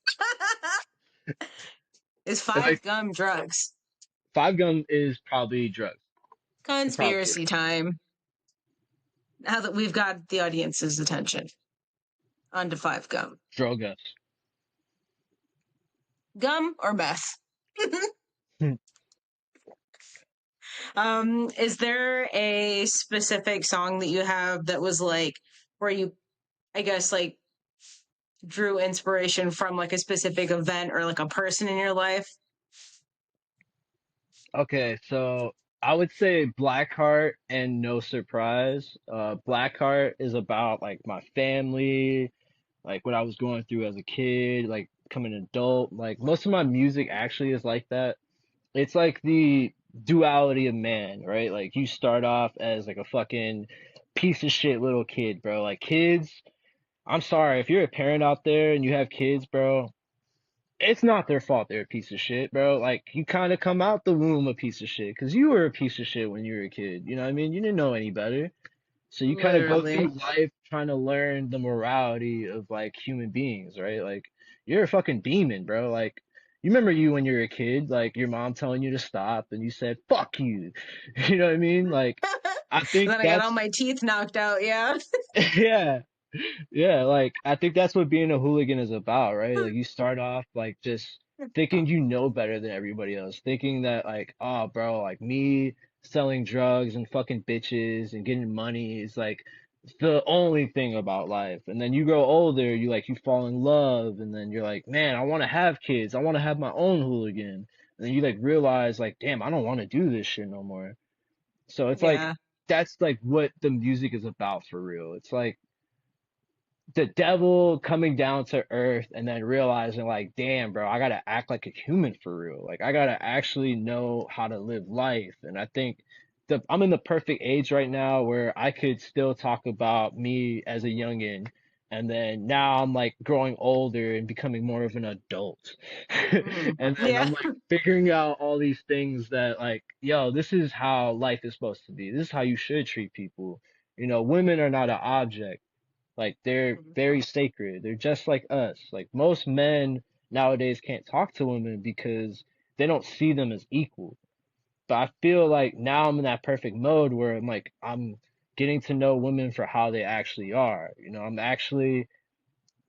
Is It's five like gum drugs? five gum is probably drugs. It probably is. Conspiracy time. Now that we've got the audience's attention. On to five gum. Drug us. Gum or meth? Is there a specific song that you have that was like where you, I guess, like drew inspiration from like a specific event or like a person in your life? Okay, so I would say Blackheart and No Surprise. Blackheart is about like my family, like what I was going through as a kid, like becoming an adult. Like most of my music actually is like that. It's like the duality of man, right? Like you start off as like a fucking piece of shit little kid, bro. Like kids, I'm sorry, if you're a parent out there and you have kids, bro, it's not their fault they're a piece of shit, bro. Like you kind of come out the womb a piece of shit because you were a piece of shit when you were a kid. You know what I mean? You didn't know any better. So you kind of go Literally. through life trying to learn the morality of like human beings, right? Like you're a fucking demon, bro. Like you remember you when you were a kid, like your mom telling you to stop and you said, "Fuck you." You know what I mean? Like I think Then I got all that's my teeth knocked out. Yeah. yeah. Yeah, like I think that's what being a hooligan is about, right? Like you start off like just thinking you know better than everybody else, thinking that like, oh, bro, like me selling drugs and fucking bitches and getting money is like the only thing about life. And then you grow older, you fall in love, and then you're like, man, I want to have kids. I want to have my own hooligan. And then you like realize like, damn, I don't want to do this shit no more. So it's like Yeah. that's like what the music is about for real. It's like the devil coming down to earth and then realizing like, damn, bro, I gotta act like a human for real. Like I gotta actually know how to live life. And I think I'm in the perfect age right now where I could still talk about me as a youngin, and then now I'm like growing older and becoming more of an adult. Mhm. And then Yeah. I'm like figuring out all these things that like, yo, this is how life is supposed to be. This is how you should treat people. You know, women are not an object. Like they're Mhm. very sacred. They're just like us. Like most men nowadays can't talk to women because they don't see them as equal. But I feel like now I'm in that perfect mode where I'm getting to know women for how they actually are. You know, I'm actually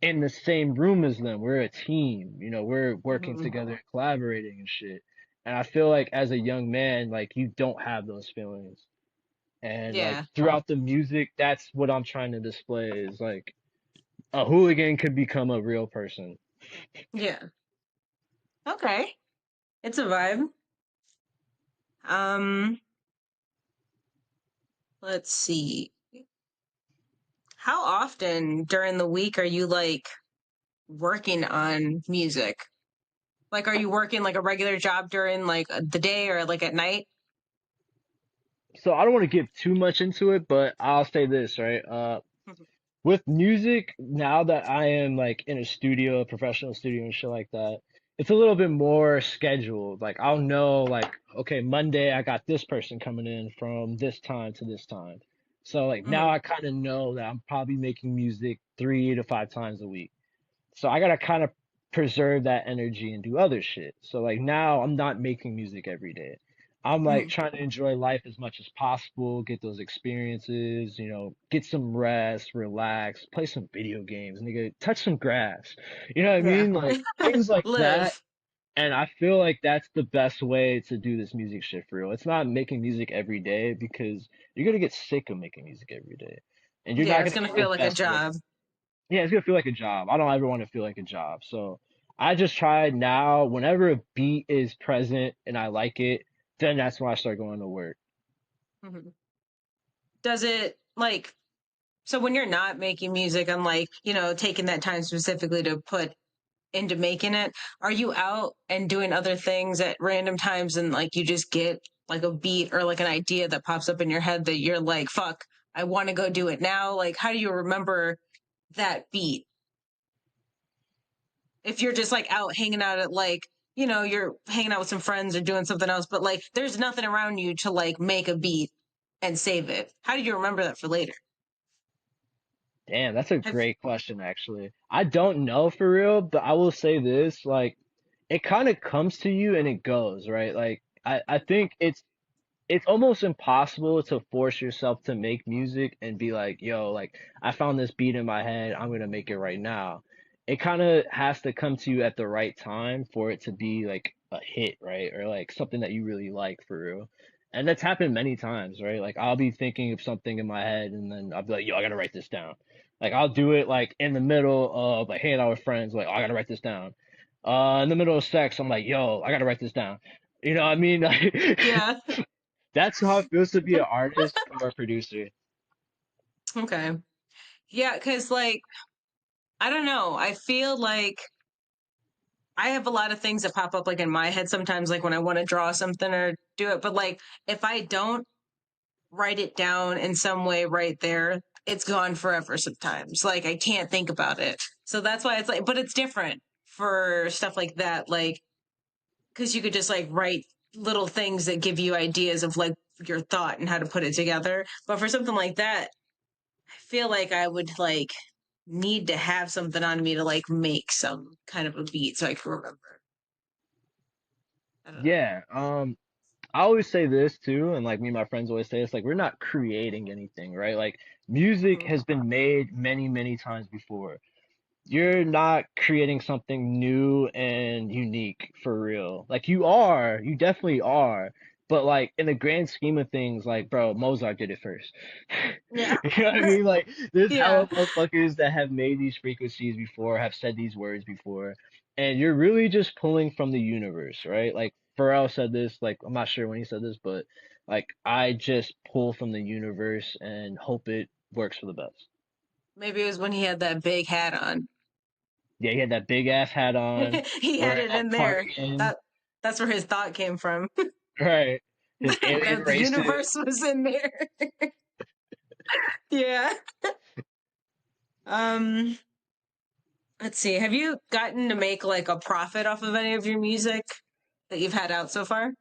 in the same room as them. We're a team. You know, we're working Mhm. together, collaborating and shit. And I feel like as a young man, like you don't have those feelings. And like Yeah. throughout the music, that's what I'm trying to display is like a hooligan could become a real person. Yeah. Okay. It's a vibe. Um, let's see. How often during the week are you like working on music? Like, are you working like a regular job during like the day or like at night? So I don't want to give too much into it, but I'll say this, right? Mhm. With music, now that I am like in a studio, a professional studio and shit like that, it's a little bit more scheduled. Like I'll know like, okay, Monday I got this person coming in from this time to this time. So like now Mhm. I kind of know that I'm probably making music 3 to 5 times a week. So I gotta kind of preserve that energy and do other shit. So like now I'm not making music every day. I'm like Mhm. trying to enjoy life as much as possible, get those experiences, you know, get some rest, relax, play some video games, nigga, touch some grass. You know what I Yeah. mean? Like things like that. Live. And I feel like that's the best way to do this music shit for real. It's not making music every day because you're gonna get sick of making music every day. And you're Yeah, not it's gonna gonna get the feel like a best work. job. Yeah, it's gonna feel like a job. I don't ever want to feel like a job. So I just try now, whenever a beat is present and I like it, then that's when I start going to work. Mhm. Does it like so when you're not making music and like, taking that time specifically to put into making it, are you out and doing other things at random times and like you just get like a beat or like an idea that pops up in your head that you're like, fuck, I want to go do it now? Like, how do you remember that beat? If you're just like out hanging out at like, you're hanging out with some friends or doing something else, but like there's nothing around you to like make a beat and save it. How do you remember that for later? Damn, that's a Have, great question, actually. I don't know for real, but I will say this, like, it kind of comes to you and it goes, right? Like, I think it's almost impossible to force yourself to make music and be like, yo, like I found this beat in my head, I'm gonna make it right now. It kind of has to come to you at the right time for it to be like a hit, right? Or like something that you really like for real. And that's happened many times, right? Like I'll be thinking of something in my head and then I'll be like, yo, I gotta write this down. Like I'll do it like in the middle of like hanging out with friends, like, oh, I gotta write this down. In the middle of sex, I'm like, yo, I gotta write this down. You know what I mean? Like, yeah. that's how it feels to be an artist or a producer. Okay. Yeah, because like, I don't know. I feel like I have a lot of things that pop up like in my head sometimes, like when I want to draw something or do it. But like, if I don't write it down in some way right there, it's gone forever sometimes. Like, I can't think about it. So that's why it's like, but it's different for stuff like that. Like, because you could just like write little things that give you ideas of like your thought and how to put it together. But for something like that, I feel like I would like need to have something on me to like make some kind of a beat so I can remember. I don't know. Yeah, I always say this too, and like me and my friends always say this, like we're not creating anything, right? Like music Mhm. has been made many, many times before. You're not creating something new and unique for real. Like you definitely are. But like in the grand scheme of things, like bro, Mozart did it first. Yeah. You know what I mean? Like there's Yeah. hella motherfuckers that have made these frequencies before, have said these words before, and you're really just pulling from the universe, right? Like Pharrell said this, like I'm not sure when he said this, but like I just pull from the universe and hope it works for the best. Maybe it was when he had that big hat on. Yeah, he had that big ass hat on, He had wearing it that in there. cardigan. That's where his thought came from. Right. His alien That the races. universe was in there. Yeah. Um, let's see. Have you gotten to make like a profit off of any of your music that you've had out so far?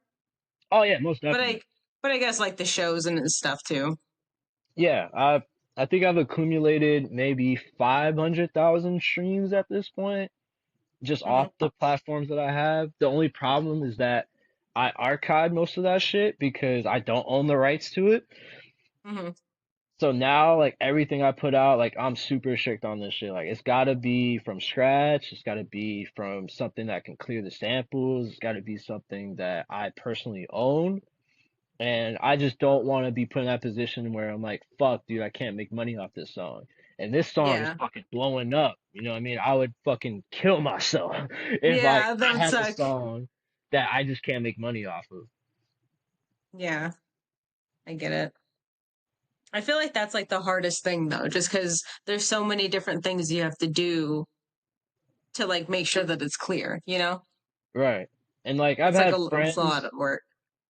Oh yeah, most But definitely. I guess like the shows and stuff too. Yeah, I think I've accumulated maybe 500,000 streams at this point, just Hmm. off the platforms that I have. The only problem is that I archived most of that shit because I don't own the rights to it. Hmm. So now, like everything I put out, like I'm super strict on this shit. Like it's gotta be from scratch. It's gotta be from something that can clear the samples. It's gotta be something that I personally own. And I just don't want to be put in that position where I'm like, fuck, dude, I can't make money off this song. And this song is Yeah. fucking blowing up. You know what I mean? I would fucking kill myself if Yeah, that I would had a suck. song that I just can't make money off of. Yeah, I get it. I feel like that's like the hardest thing though, just because there's so many different things you have to do to like make sure that it's clear, you know? Right. And like I've It's like had it's a lot friends of work.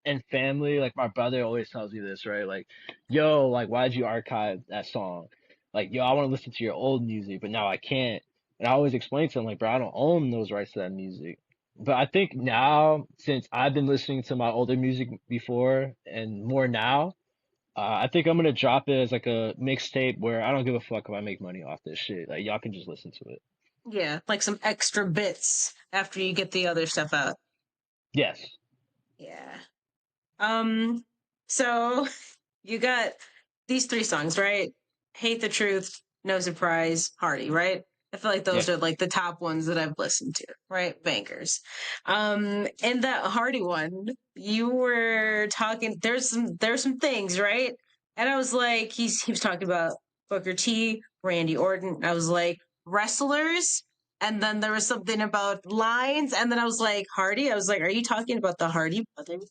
and family, like my brother always tells me this, right? Like, yo, like why'd you archive that song? Like, yo, I want to listen to your old music, but now I can't. And I always explain to him, like, bro, I don't own those rights to that music. But I think now, since I've been listening to my older music before and more now, I think I'm gonna drop it as like a mixtape where I don't give a fuck if I make money off this shit. Like, y'all can just listen to it. Yeah, like some extra bits after you get the other stuff out. Yes. Yeah. Um, so you got these three songs, right? Hate the Truth, No Surprise, Hardy, right? I feel like Yeah. those are like the top ones that I've listened to, right? Bangers. And that Hardy one, you were talking, there's some things, right? And I was like, he was talking about Booker T, Randy Orton. I was like, wrestlers. And then there was something about lines, and then I was like, Hardy. I was like, are you talking about the Hardy brothers?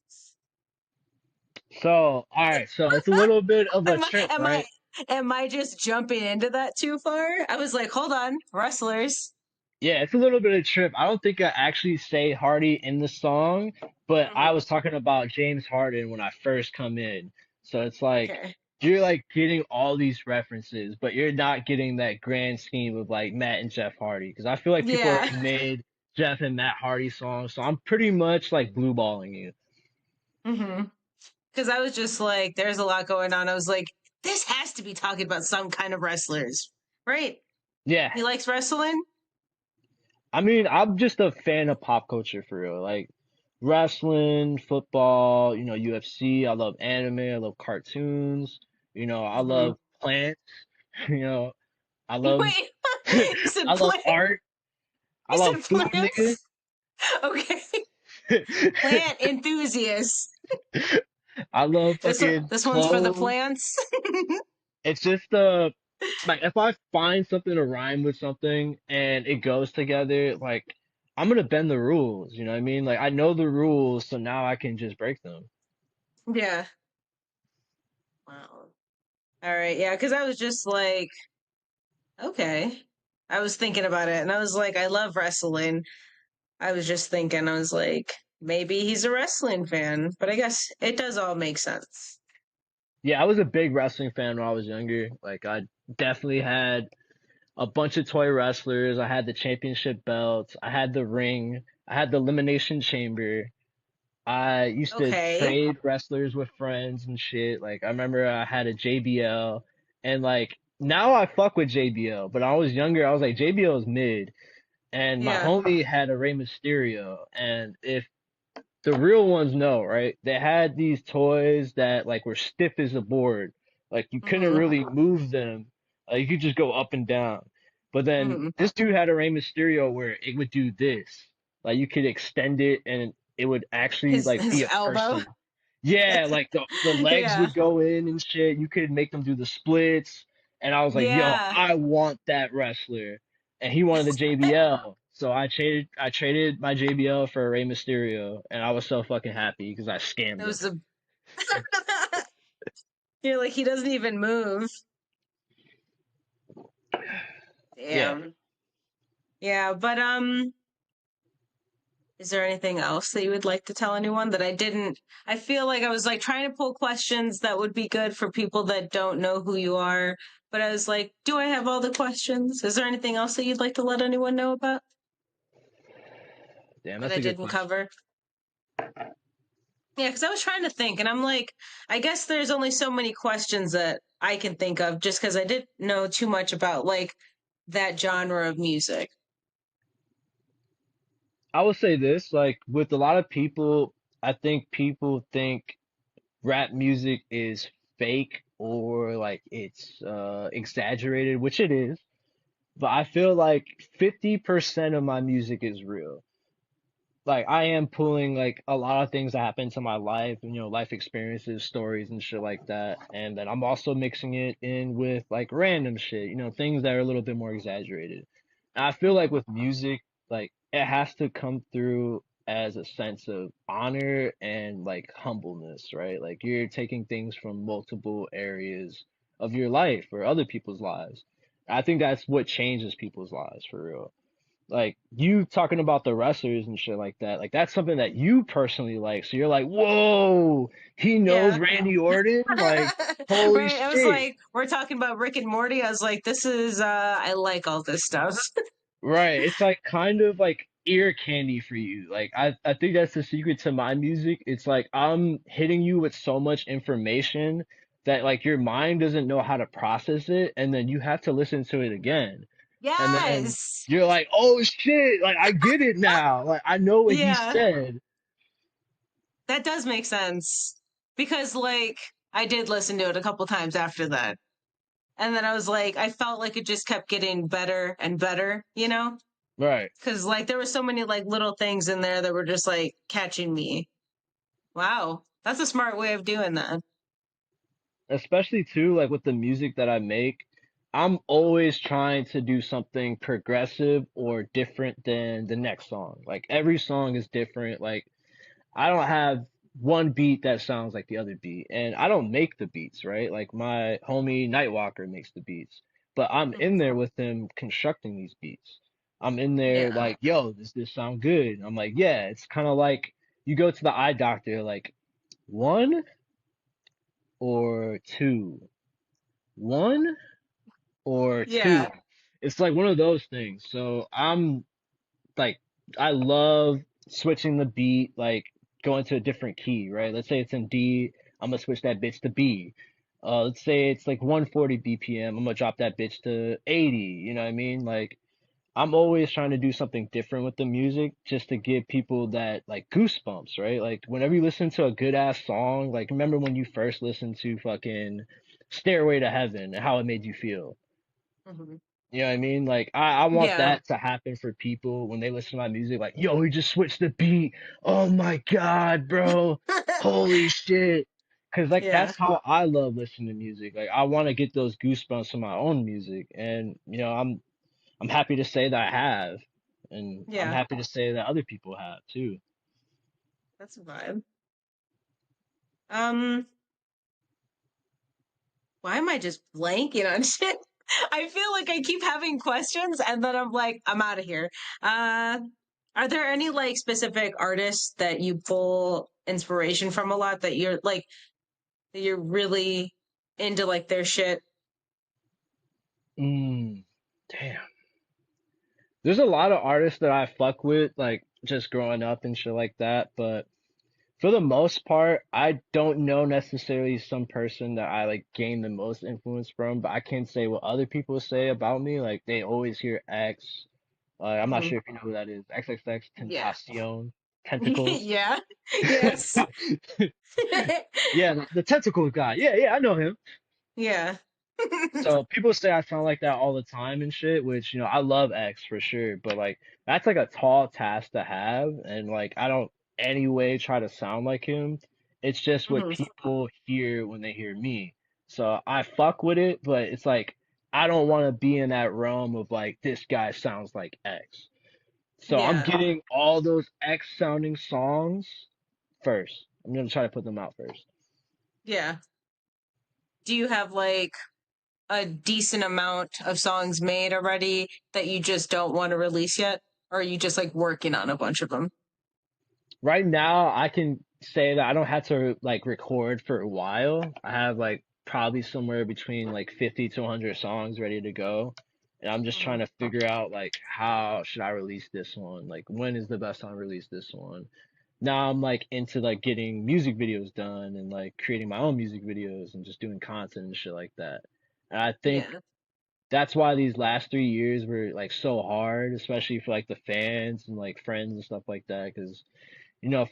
So, all right. So it's a little bit of a Am I trip, am I right? am I just jumping into that too far? I was like, hold on, wrestlers. Yeah, it's a little bit of a trip. I don't think I actually say Hardy in the song, but I Hmm. was talking about James Harden when I first come in. So it's like Okay. you're like getting all these references, but you're not getting that grand scheme of like Matt and Jeff Hardy. Because I feel like people Yeah. already made Jeff and Matt Hardy songs, so I'm pretty much like blue balling you. Hmm. Because I was just like, there's a lot going on. I was like, this has to be talking about some kind of wrestlers, right? Yeah, He likes wrestling. I mean, I'm just a fan of pop culture for real. Like wrestling, football, UFC. I love anime. I love cartoons. I Hmm. love plants. You know, I love Wait, you I said love plant. art. I You love said food, nigga. plants. Okay, plant enthusiast. I love fucking This one's for the clothes. plants. It's just like if I find something to rhyme with something and it goes together, like I'm gonna bend the rules, you know what I mean? Like I know the rules, so now I can just break them. Yeah. Wow. All right. Yeah, because I was just like, okay. I was thinking about it and I was like, I love wrestling. I was just thinking, I was like, maybe he's a wrestling fan, but I guess it does all make sense. Yeah, I was a big wrestling fan when I was younger. Like I definitely had a bunch of toy wrestlers. I had the championship belts. I had the ring. I had the elimination chamber. I used to Okay. trade wrestlers with friends and shit. Like I remember I had a JBL and like now I fuck with JBL, but I was younger, I was like JBL is mid and my Yeah. homie had a Rey Mysterio and if the real ones know, right? They had these toys that like were stiff as a board. Like you couldn't Hmm. really move them. You could just go up and down. But then Hmm. this dude had a Rey Mysterio where it would do this. Like you could extend it and it would actually like be His a elbow. person. Yeah, like the legs Yeah. would go in and shit. You could make them do the splits. And I was like, yo, Yeah. I want that wrestler. And he wanted the JBL. So I traded my JBL for a Rey Mysterio and I was so fucking happy because I scammed It him. was the You're like he doesn't even move. Yeah. Damn. Yeah, but Is there anything else that you would like to tell anyone that I didn't? I feel like I was like trying to pull questions that would be good for people that don't know who you are, but I was like, do I have all the questions? Is there anything else that you'd like to let anyone know about Damn, that that's I a good didn't question. cover? Yeah, because I was trying to think, and I'm like, I guess there's only so many questions that I can think of just because I didn't know too much about like that genre of music. I would say this, like with a lot of people, I think people think rap music is fake or like it's exaggerated, which it is. But I feel like 50% of my music is real. Like I am pulling like a lot of things that happen to my life, and life experiences, stories and shit like that. And then I'm also mixing it in with like random shit, things that are a little bit more exaggerated. And I feel like Mhm. with music, like it has to come through as a sense of honor and like humbleness, right? Like you're taking things from multiple areas of your life or other people's lives. I think that's what changes people's lives for real. Like you talking about the wrestlers and shit like that, like that's something that you personally like. So you're like, whoa, he knows Yeah. Randy Orton? Like, holy Right. I was shit. like, we're talking about Rick and Morty. I was like, this is I like all this stuff. Right. It's like kind of like ear candy for you. Like I think that's the secret to my music. It's like I'm hitting you with so much information that like your mind doesn't know how to process it, and then you have to listen to it again. And then Yes. you're like, oh shit, like I get it now. Like I know what he Yeah, said. that does make sense. Because like I did listen to it a couple times after that. And then I was like, I felt like it just kept getting better and better, you know? Right. Because like there were so many like little things in there that were just like catching me. Wow. That's a smart way of doing that. Especially too, like with the music that I make, I'm always trying to do something progressive or different than the next song. Like every song is different. Like I don't have one beat that sounds like the other beat, and I don't make the beats, right? Like my homie Nightwalker makes the beats, but I'm in Mhm. there with him constructing these beats. I'm in there Yeah. like, yo, does this sound good? I'm like, yeah, it's kind of like you go to the eye doctor, like one or two, one or two. Yeah. It's like one of those things. So I'm like, I love switching the beat, like going to a different key, right? Let's say it's in D, I'm gonna switch that bitch to B. Let's say it's like 140 BPM, I'm gonna drop that bitch to 80. You know what I mean? Like, I'm always trying to do something different with the music just to give people that like goosebumps, right? Like, whenever you listen to a good ass song, like, remember when you first listened to fucking Stairway to Heaven and how it made you feel? Mhm. You know what I mean? Like I want Yeah. that to happen for people when they listen to my music, like, yo, he just switched the beat. Oh my God, bro. Holy shit. Cause like Yeah. that's how I love listening to music. Like I want to get those goosebumps from my own music. And I'm happy to say that I have. And I'm Yeah. happy to say that other people have too. That's a vibe. Um, why am I just blanking on shit? I feel like I keep having questions and then I'm like, I'm out of here. Uh, are there any like specific artists that you pull inspiration from a lot that you're really into like their shit? Mm, damn. There's a lot of artists that I fuck with, like just growing up and shit like that, but for the most part, I don't know necessarily some person that I like gain the most influence from, but I can say what other people say about me. Like they always hear X. I'm not Hmm. sure if you know who that is. XXX Yeah. Tentacion. Tentacles. Yeah. Yes. Yeah, the tentacles guy. Yeah, yeah, I know him. Yeah. So people say I sound like that all the time and shit, which, I love X for sure, but like that's like a tall task to have, and like I don't anyway try to sound like him. It's just what Hmm. people hear when they hear me. So I fuck with it, but it's like I don't want to be in that realm of like this guy sounds like X. So I'm Yeah. getting all those X sounding songs first. I'm gonna try to put them out first. Yeah. Do you have like a decent amount of songs made already that you just don't want to release yet? Or are you just like working on a bunch of them? right now I can say that I don't have to like record for a while. I have like probably somewhere between like 50 to 100 songs ready to go. And I'm just trying Hmm. to figure out like how should I release this one? Like when is the best time to release this one? Now I'm like into like getting music videos done and like creating my own music videos and just doing content and shit like that. And I think Yeah, that's why these last 3 years were like so hard, especially for like the fans and like friends and stuff like that. Because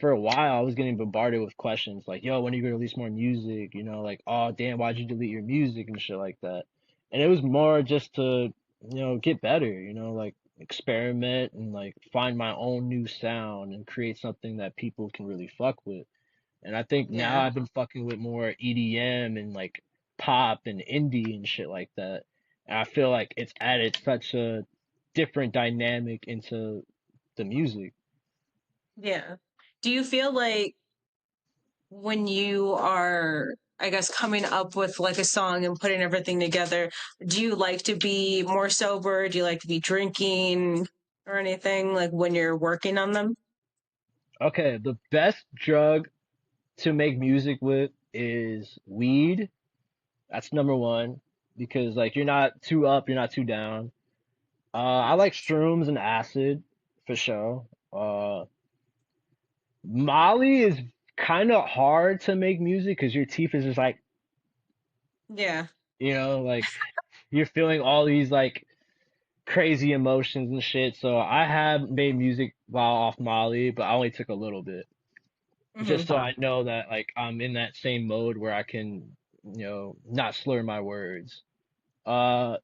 for a while I was getting bombarded with questions like, "Yo, when are you gonna release more music?" Like, "Oh, damn, why'd you delete your music?" and shit like that. And it was more just to, get better, like experiment and like find my own new sound and create something that people can really fuck with. And I think now yeah, I've been fucking with more EDM and like pop and indie and shit like that. And I feel like it's added such a different dynamic into the music. yeah. Do you feel like when you are, I guess, coming up with like a song and putting everything together, do you like to be more sober? Do you like to be drinking or anything like when you're working on them? Okay, the best drug to make music with is weed. That's number one because like you're not too up, you're not too down. I like shrooms and acid for sure. Molly is kind of hard to make music because your teeth is just like, Yeah. like you're feeling all these like crazy emotions and shit. So I have made music while off Molly, but I only took a little bit just Hmm. so I know that like I'm in that same mode where I can, not slur my words. Uh,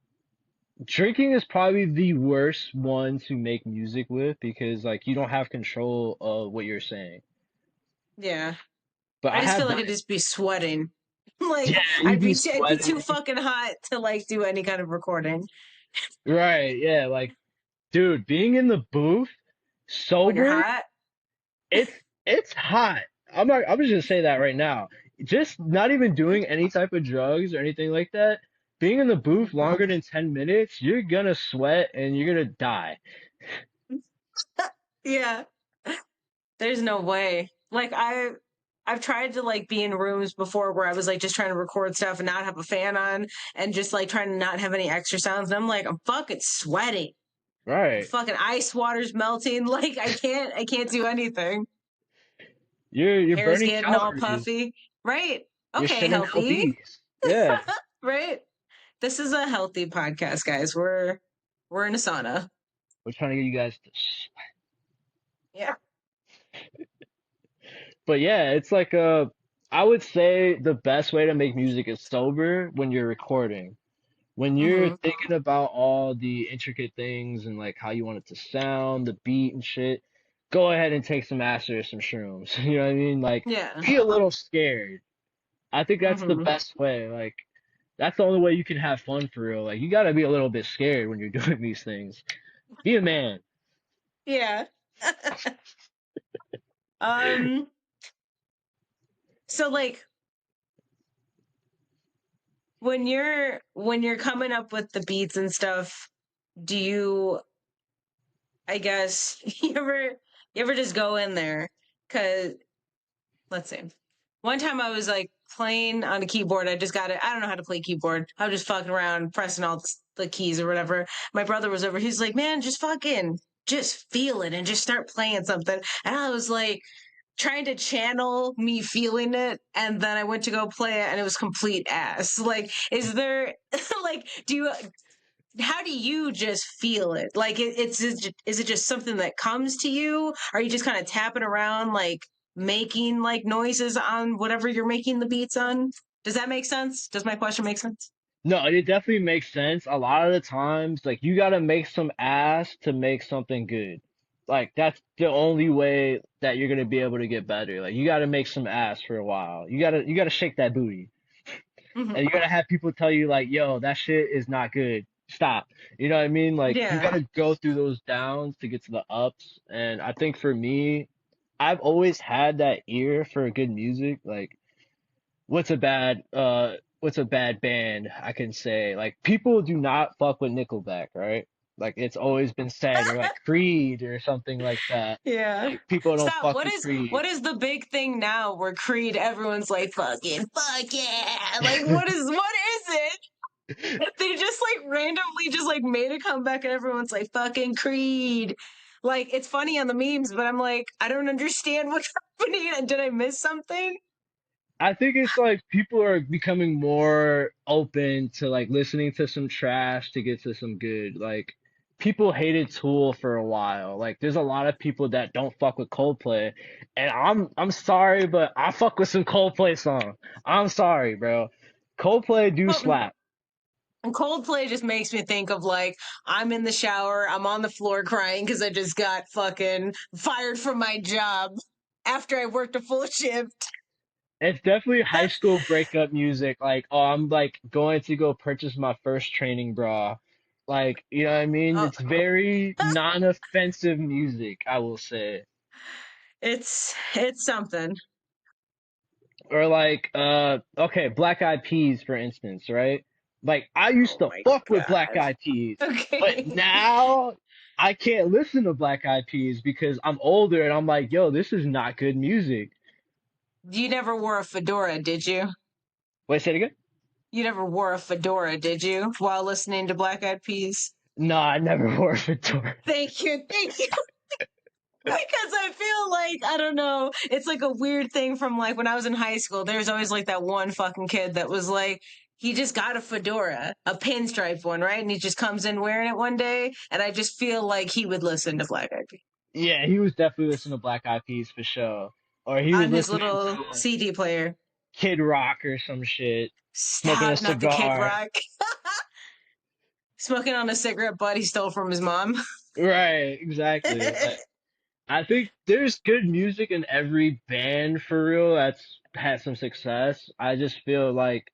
Drinking is probably the worst one to make music with because like you don't have control of what you're saying. Yeah. But I I just feel have like done I'd it. just be sweating. Yeah, Like you be I'd be too sweating. fucking hot to like do any kind of recording Right, yeah, like dude, being in the booth when you're sober, hot. it's it's hot. I'm just gonna say that right now. Just not even doing any type of drugs or anything like that. Being in the booth Mhm. longer than 10 minutes, you're gonna sweat and you're gonna die. Yeah. There's no way. Like I've tried to like be in rooms before where I was like just trying to record stuff and not have a fan on and just like trying to not have any extra sounds. And I'm like, I'm fucking sweating. Right. Fucking ice water's melting. Like I can't do anything. You're Hair's burning getting all calories. puffy. Right. You're Okay, sending healthy. LBs. Yeah. Right. This is a healthy podcast, guys. We're in a sauna. We're trying to get you guys to Yeah. But yeah, it's like I would say the best way to make music is sober when you're recording. When you're Hmm. thinking about all the intricate things and like how you want it to sound, the beat and shit, go ahead and take some acid or some shrooms. You know what I mean? Like, Yeah. be a little scared. I think that's the Hmm. best way. Like, that's the only way you can have fun for real. Like, you gotta be a little bit scared when you're doing these things. Be a man. Yeah. um so like when you're coming up with the beats and stuff, do you, I guess, you ever just go in there? Cause let's see. One time I was like playing on a keyboard. I just got it. I don't know how to play keyboard. I was just fucking around, pressing all the keys or whatever. My brother was over. He's like, "Man, just feel it and just start playing something." And I was like, trying to channel me feeling it, and then I went to go play it and it was complete ass. Like, is there like do you how do you just feel it? Like is it just something that comes to you? Are you just kind of tapping around like making like noises on whatever you're making the beats on? Does that make sense? Does my question make sense? No, it definitely makes sense. A lot of the times, like you gotta make some ass to make something good. Like that's the only way that you're gonna be able to get better. Like you gotta make some ass for a while. You gotta shake that booty. And Hmm. you gotta have people tell you like, yo, that shit is not good. Stop. You know what I mean? Like you Yeah. gotta go through those downs to get to the ups. And I think for me, I've always had that ear for good music. Like what's a bad band I can say? Like people do not fuck with Nickelback, right? Like it's always been said, or like Creed or something like that. Yeah. Like people don't Stop. fuck with Creed. What is the big thing now where Creed everyone's like fucking fuck yeah. Like what is it? They just like randomly just like made a comeback and everyone's like fucking Creed. Like it's funny on the memes, but I'm like, I don't understand what's happening. Did I miss something? I think it's like people are becoming more open to like listening to some trash to get to some good. Like people hated Tool for a while. Like there's a lot of people that don't fuck with Coldplay, and I'm sorry, but I fuck with some Coldplay song. I'm sorry, bro. Coldplay do Well, slap. Coldplay just makes me think of like I'm in the shower, I'm on the floor crying because I just got fucking fired from my job after I worked a full shift. It's definitely high That's school breakup music. Like, oh, I'm like going to go purchase my first training bra. Like, you know what I mean? oh, It's very non-offensive music, I will say. it's something. Or like, okay, Black Eyed Peas, for instance, right? Like, I used Oh to my fuck with Black god. Eyed Peas, but Okay. now I can't listen to Black Eyed Peas because I'm older and I'm like, yo, this is not good music. You never wore a fedora, did you? Wait, say it again? You never wore a fedora, did you, while listening to Black Eyed Peas? No, I never wore a fedora. Thank you, thank you. Because I feel like, I don't know, it's like a weird thing from like when I was in high school. There's always like that one fucking kid that was like, he just got a fedora, a pinstripe one, right? And he just comes in wearing it one day. And I just feel like he would listen to Black Eyed Peas Yeah, he was definitely listening to Black Eyed Peas for sure. Or he was on his listening little to CD player. Kid Rock or some shit, smoking a Stop, not the Kid cigar. Rock. Smoking on a cigarette butt he stole from his mom. Right, exactly. Like I think there's good music in every band for real that's had some success. I just feel like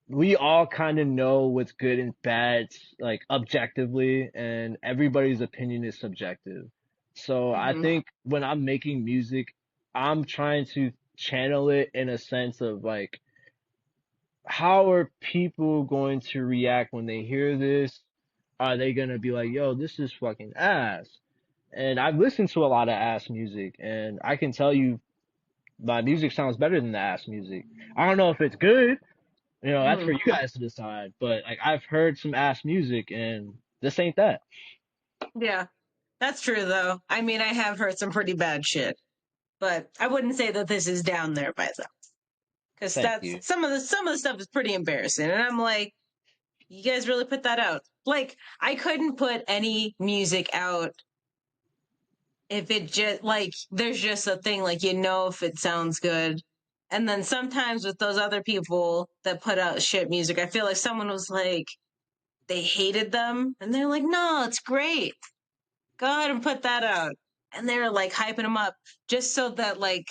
we all kind of know what's good and bad, like objectively, and everybody's opinion is subjective. So I Hmm. think when I'm making music, I'm trying to channel it in a sense of like, how are people going to react when they hear this? Are they gonna be like, yo, this is fucking ass? And I've listened to a lot of ass music, and I can tell you my music sounds better than the ass music. I don't know if it's good, that's for Hmm. you guys to decide. But like I've heard some ass music and this ain't that. Yeah, that's true though. I mean, I have heard some pretty bad shit, but I wouldn't say that this is down there by them because Thank that's you. some of the stuff is pretty embarrassing, and I'm like, you guys really put that out? Like, I couldn't put any music out if it just like there's just a thing like if it sounds good. And then sometimes with those other people that put out shit music, I feel like someone was like they hated them and they're like, no, it's great. Go ahead and put that out. And they're like hyping them up just so that like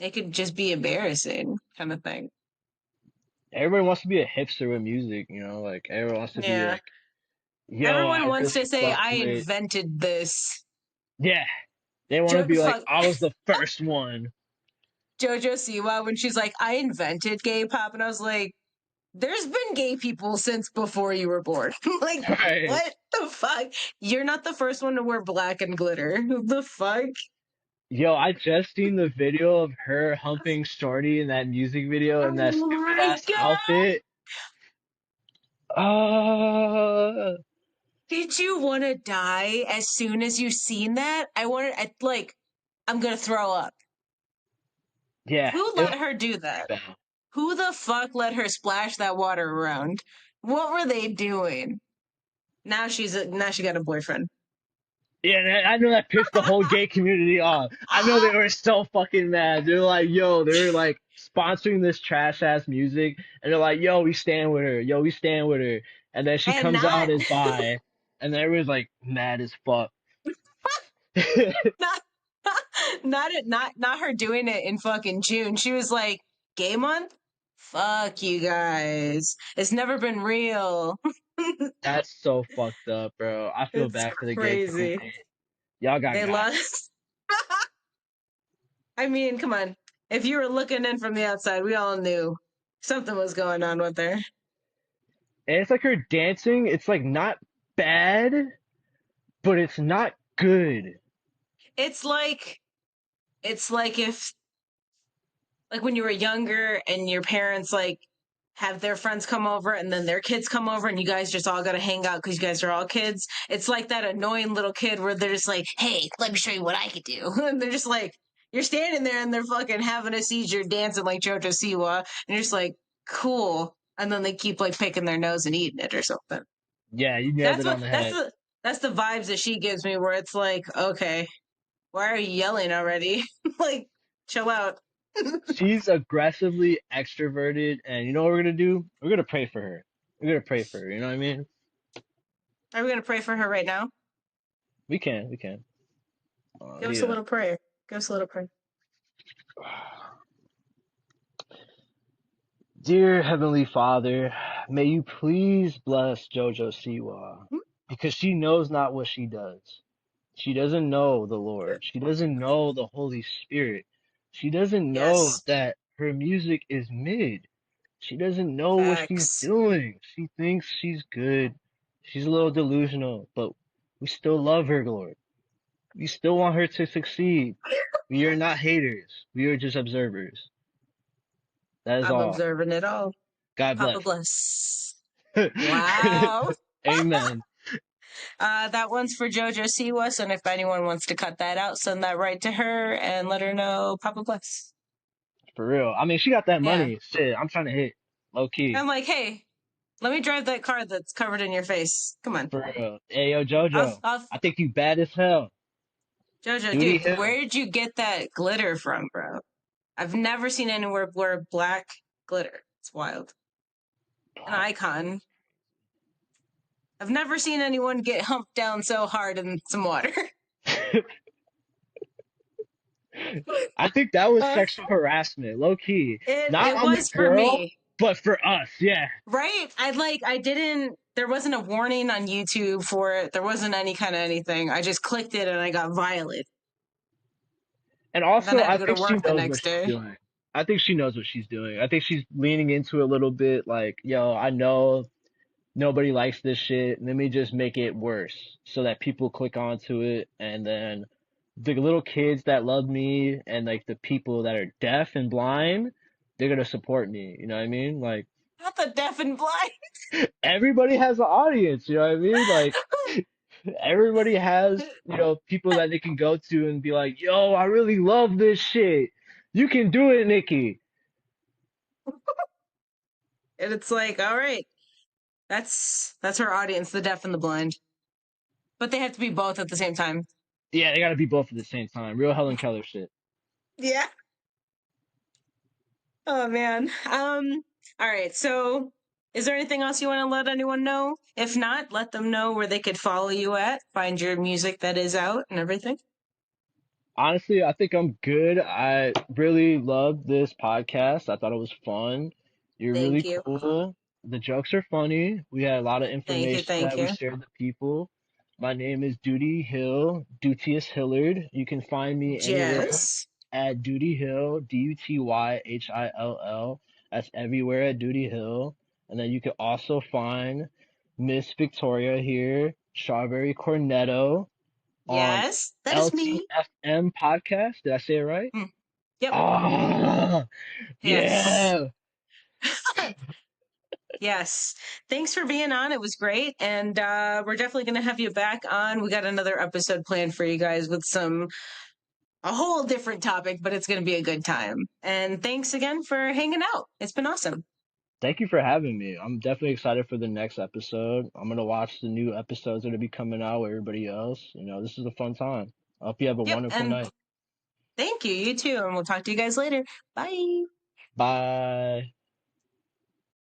they could just be embarrassing kind of thing. Everybody wants to be a hipster with music, like everyone wants to be Yeah. like, yo, Everyone I wants to really say fuck I with, invented this. yeah. They want to be like, Fuck I was the first one. Jojo Siwa when she's like, I invented gay pop, and I was like, there's been gay people since before you were born. Like, Right. what the fuck? You're not the first one to wear black and glitter. The fuck? Yo, I just seen the video of her humping Shorty in that music video in that Oh stupid my ass god! outfit. Uh, Did you want to die as soon as you seen that? Like, I'm gonna throw up. yeah, Who it let was her do pretty that? bad. Who the fuck let her splash that water around? What were they doing? Now she got a boyfriend. Yeah, I know that pissed the whole gay community off. I know they were so fucking mad. They're like, yo, they're like sponsoring this trash ass music, and they're like, yo, we stand with her. Yo, we stand with her. And then she And comes not out as bi, and everyone's like mad as fuck. not not her doing it in fucking June. She was like, gay month? Fuck you guys. It's never been real. That's so fucked up, bro. I feel It's bad for the gay crazy. community. Y'all They got. lost. I mean, come on. If you were looking in from the outside, we all knew something was going on with her. And it's like her dancing. It's like not. bad, but it's not good. It's like if like when you were younger and your parents like have their friends come over and then their kids come over and you guys just all got to hang out because you guys are all kids. It's like that annoying little kid where they're just like, hey, let me show you what I could do. And they're just like, you're standing there and they're fucking having a seizure dancing like JoJo Siwa. And you're just like, cool. And then they keep like picking their nose and eating it or something. Yeah, you nailed That's it what on the head. that's the vibes that she gives me where it's like, okay, why are you yelling already? Like, chill out. She's aggressively extroverted, and you know what we're gonna do? We're gonna pray for her. We're gonna pray for her. You know what I mean? Are we gonna pray for her right now? We can, we can. Give us a Yeah. little prayer. Give us a little prayer. Dear Heavenly Father, may you please bless JoJo Siwa Hmm? because she knows not what she does. She doesn't know the Lord. She doesn't know the Holy Spirit. She doesn't know Yes. that her music is mid. She doesn't know what she's Facts. doing. She thinks she's good. She's a little delusional, but we still love her, Lord. We still want her to succeed. We are not haters. We are just observers. That is I'm all. observing it all. God Papa bless. bless. Wow. Amen. That one's for JoJo Siwa, and if anyone wants to cut that out, send that right to her and let her know Papa bless. For real. I mean, she got that Yeah. money. Shit, I'm trying to hit. Low key. I'm like, hey, let me drive that car that's covered in your face. Come on. For real. Hey, yo, I'll, JoJo. I'll, I think you bad as hell. JoJo, Duty dude, Hill. where did you get that glitter from, bro? I've never seen anyone wear black glitter. It's wild. An Black. icon. I've never seen anyone get humped down so hard in some water. I think that was Uh, sexual harassment, low key. Not it on the was for girl, me, but for us, yeah. right? I didn't. There wasn't a warning on YouTube for it. There wasn't any kind of anything. I just clicked it and I got violated. And And then also, I had I to go to think she work the knows what next she's day. doing. I think she knows what she's doing. I think she's leaning into it a little bit like, yo, I know nobody likes this shit. Let me just make it worse so that people click onto it. And then the little kids that love me and like the people that are deaf and blind, they're going to support me. You know what I mean? Like, Not the deaf and blind. everybody has an audience. You know what I mean? Like, everybody has, people that they can go to and be like, yo, I really love this shit. You can do it, Nikki. And it's like, all right, that's her audience, the deaf and the blind. But they have to be both at the same time. Yeah, they gotta be both at the same time. Real Helen Keller shit. Yeah. Oh man. All right. So, is there anything else you want to let anyone know? If not, let them know where they could follow you at, find your music that is out and everything. Honestly, I think I'm good. I really loved this podcast. I thought it was fun. You're Thank really you. cool. The jokes are funny. We had a lot of Thank you. information Thank that we you. shared with people. My name is Duty Hill, Dutius Hillard. You can find me anywhere Jess. at Duty Hill, DUTYHILL. That's everywhere at Duty Hill. And then you can also find Miss Victoria here, Strawberry Cornetto, on Yes, that is me. LTFM podcast. Did I say it right? Mm, yep. Ah, Yes. yeah. Yes. Thanks for being on. It was great. And we're definitely going to have you back on. We got another episode planned for you guys with a whole different topic, but it's going to be a good time. And thanks again for hanging out. It's been awesome. Thank you for having me. I'm definitely excited for the next episode. I'm gonna watch the new episodes that will be coming out with everybody else. This is a fun time. I hope you have a Yep. wonderful And night. thank you. You too. And we'll talk to you guys later. Bye. Bye.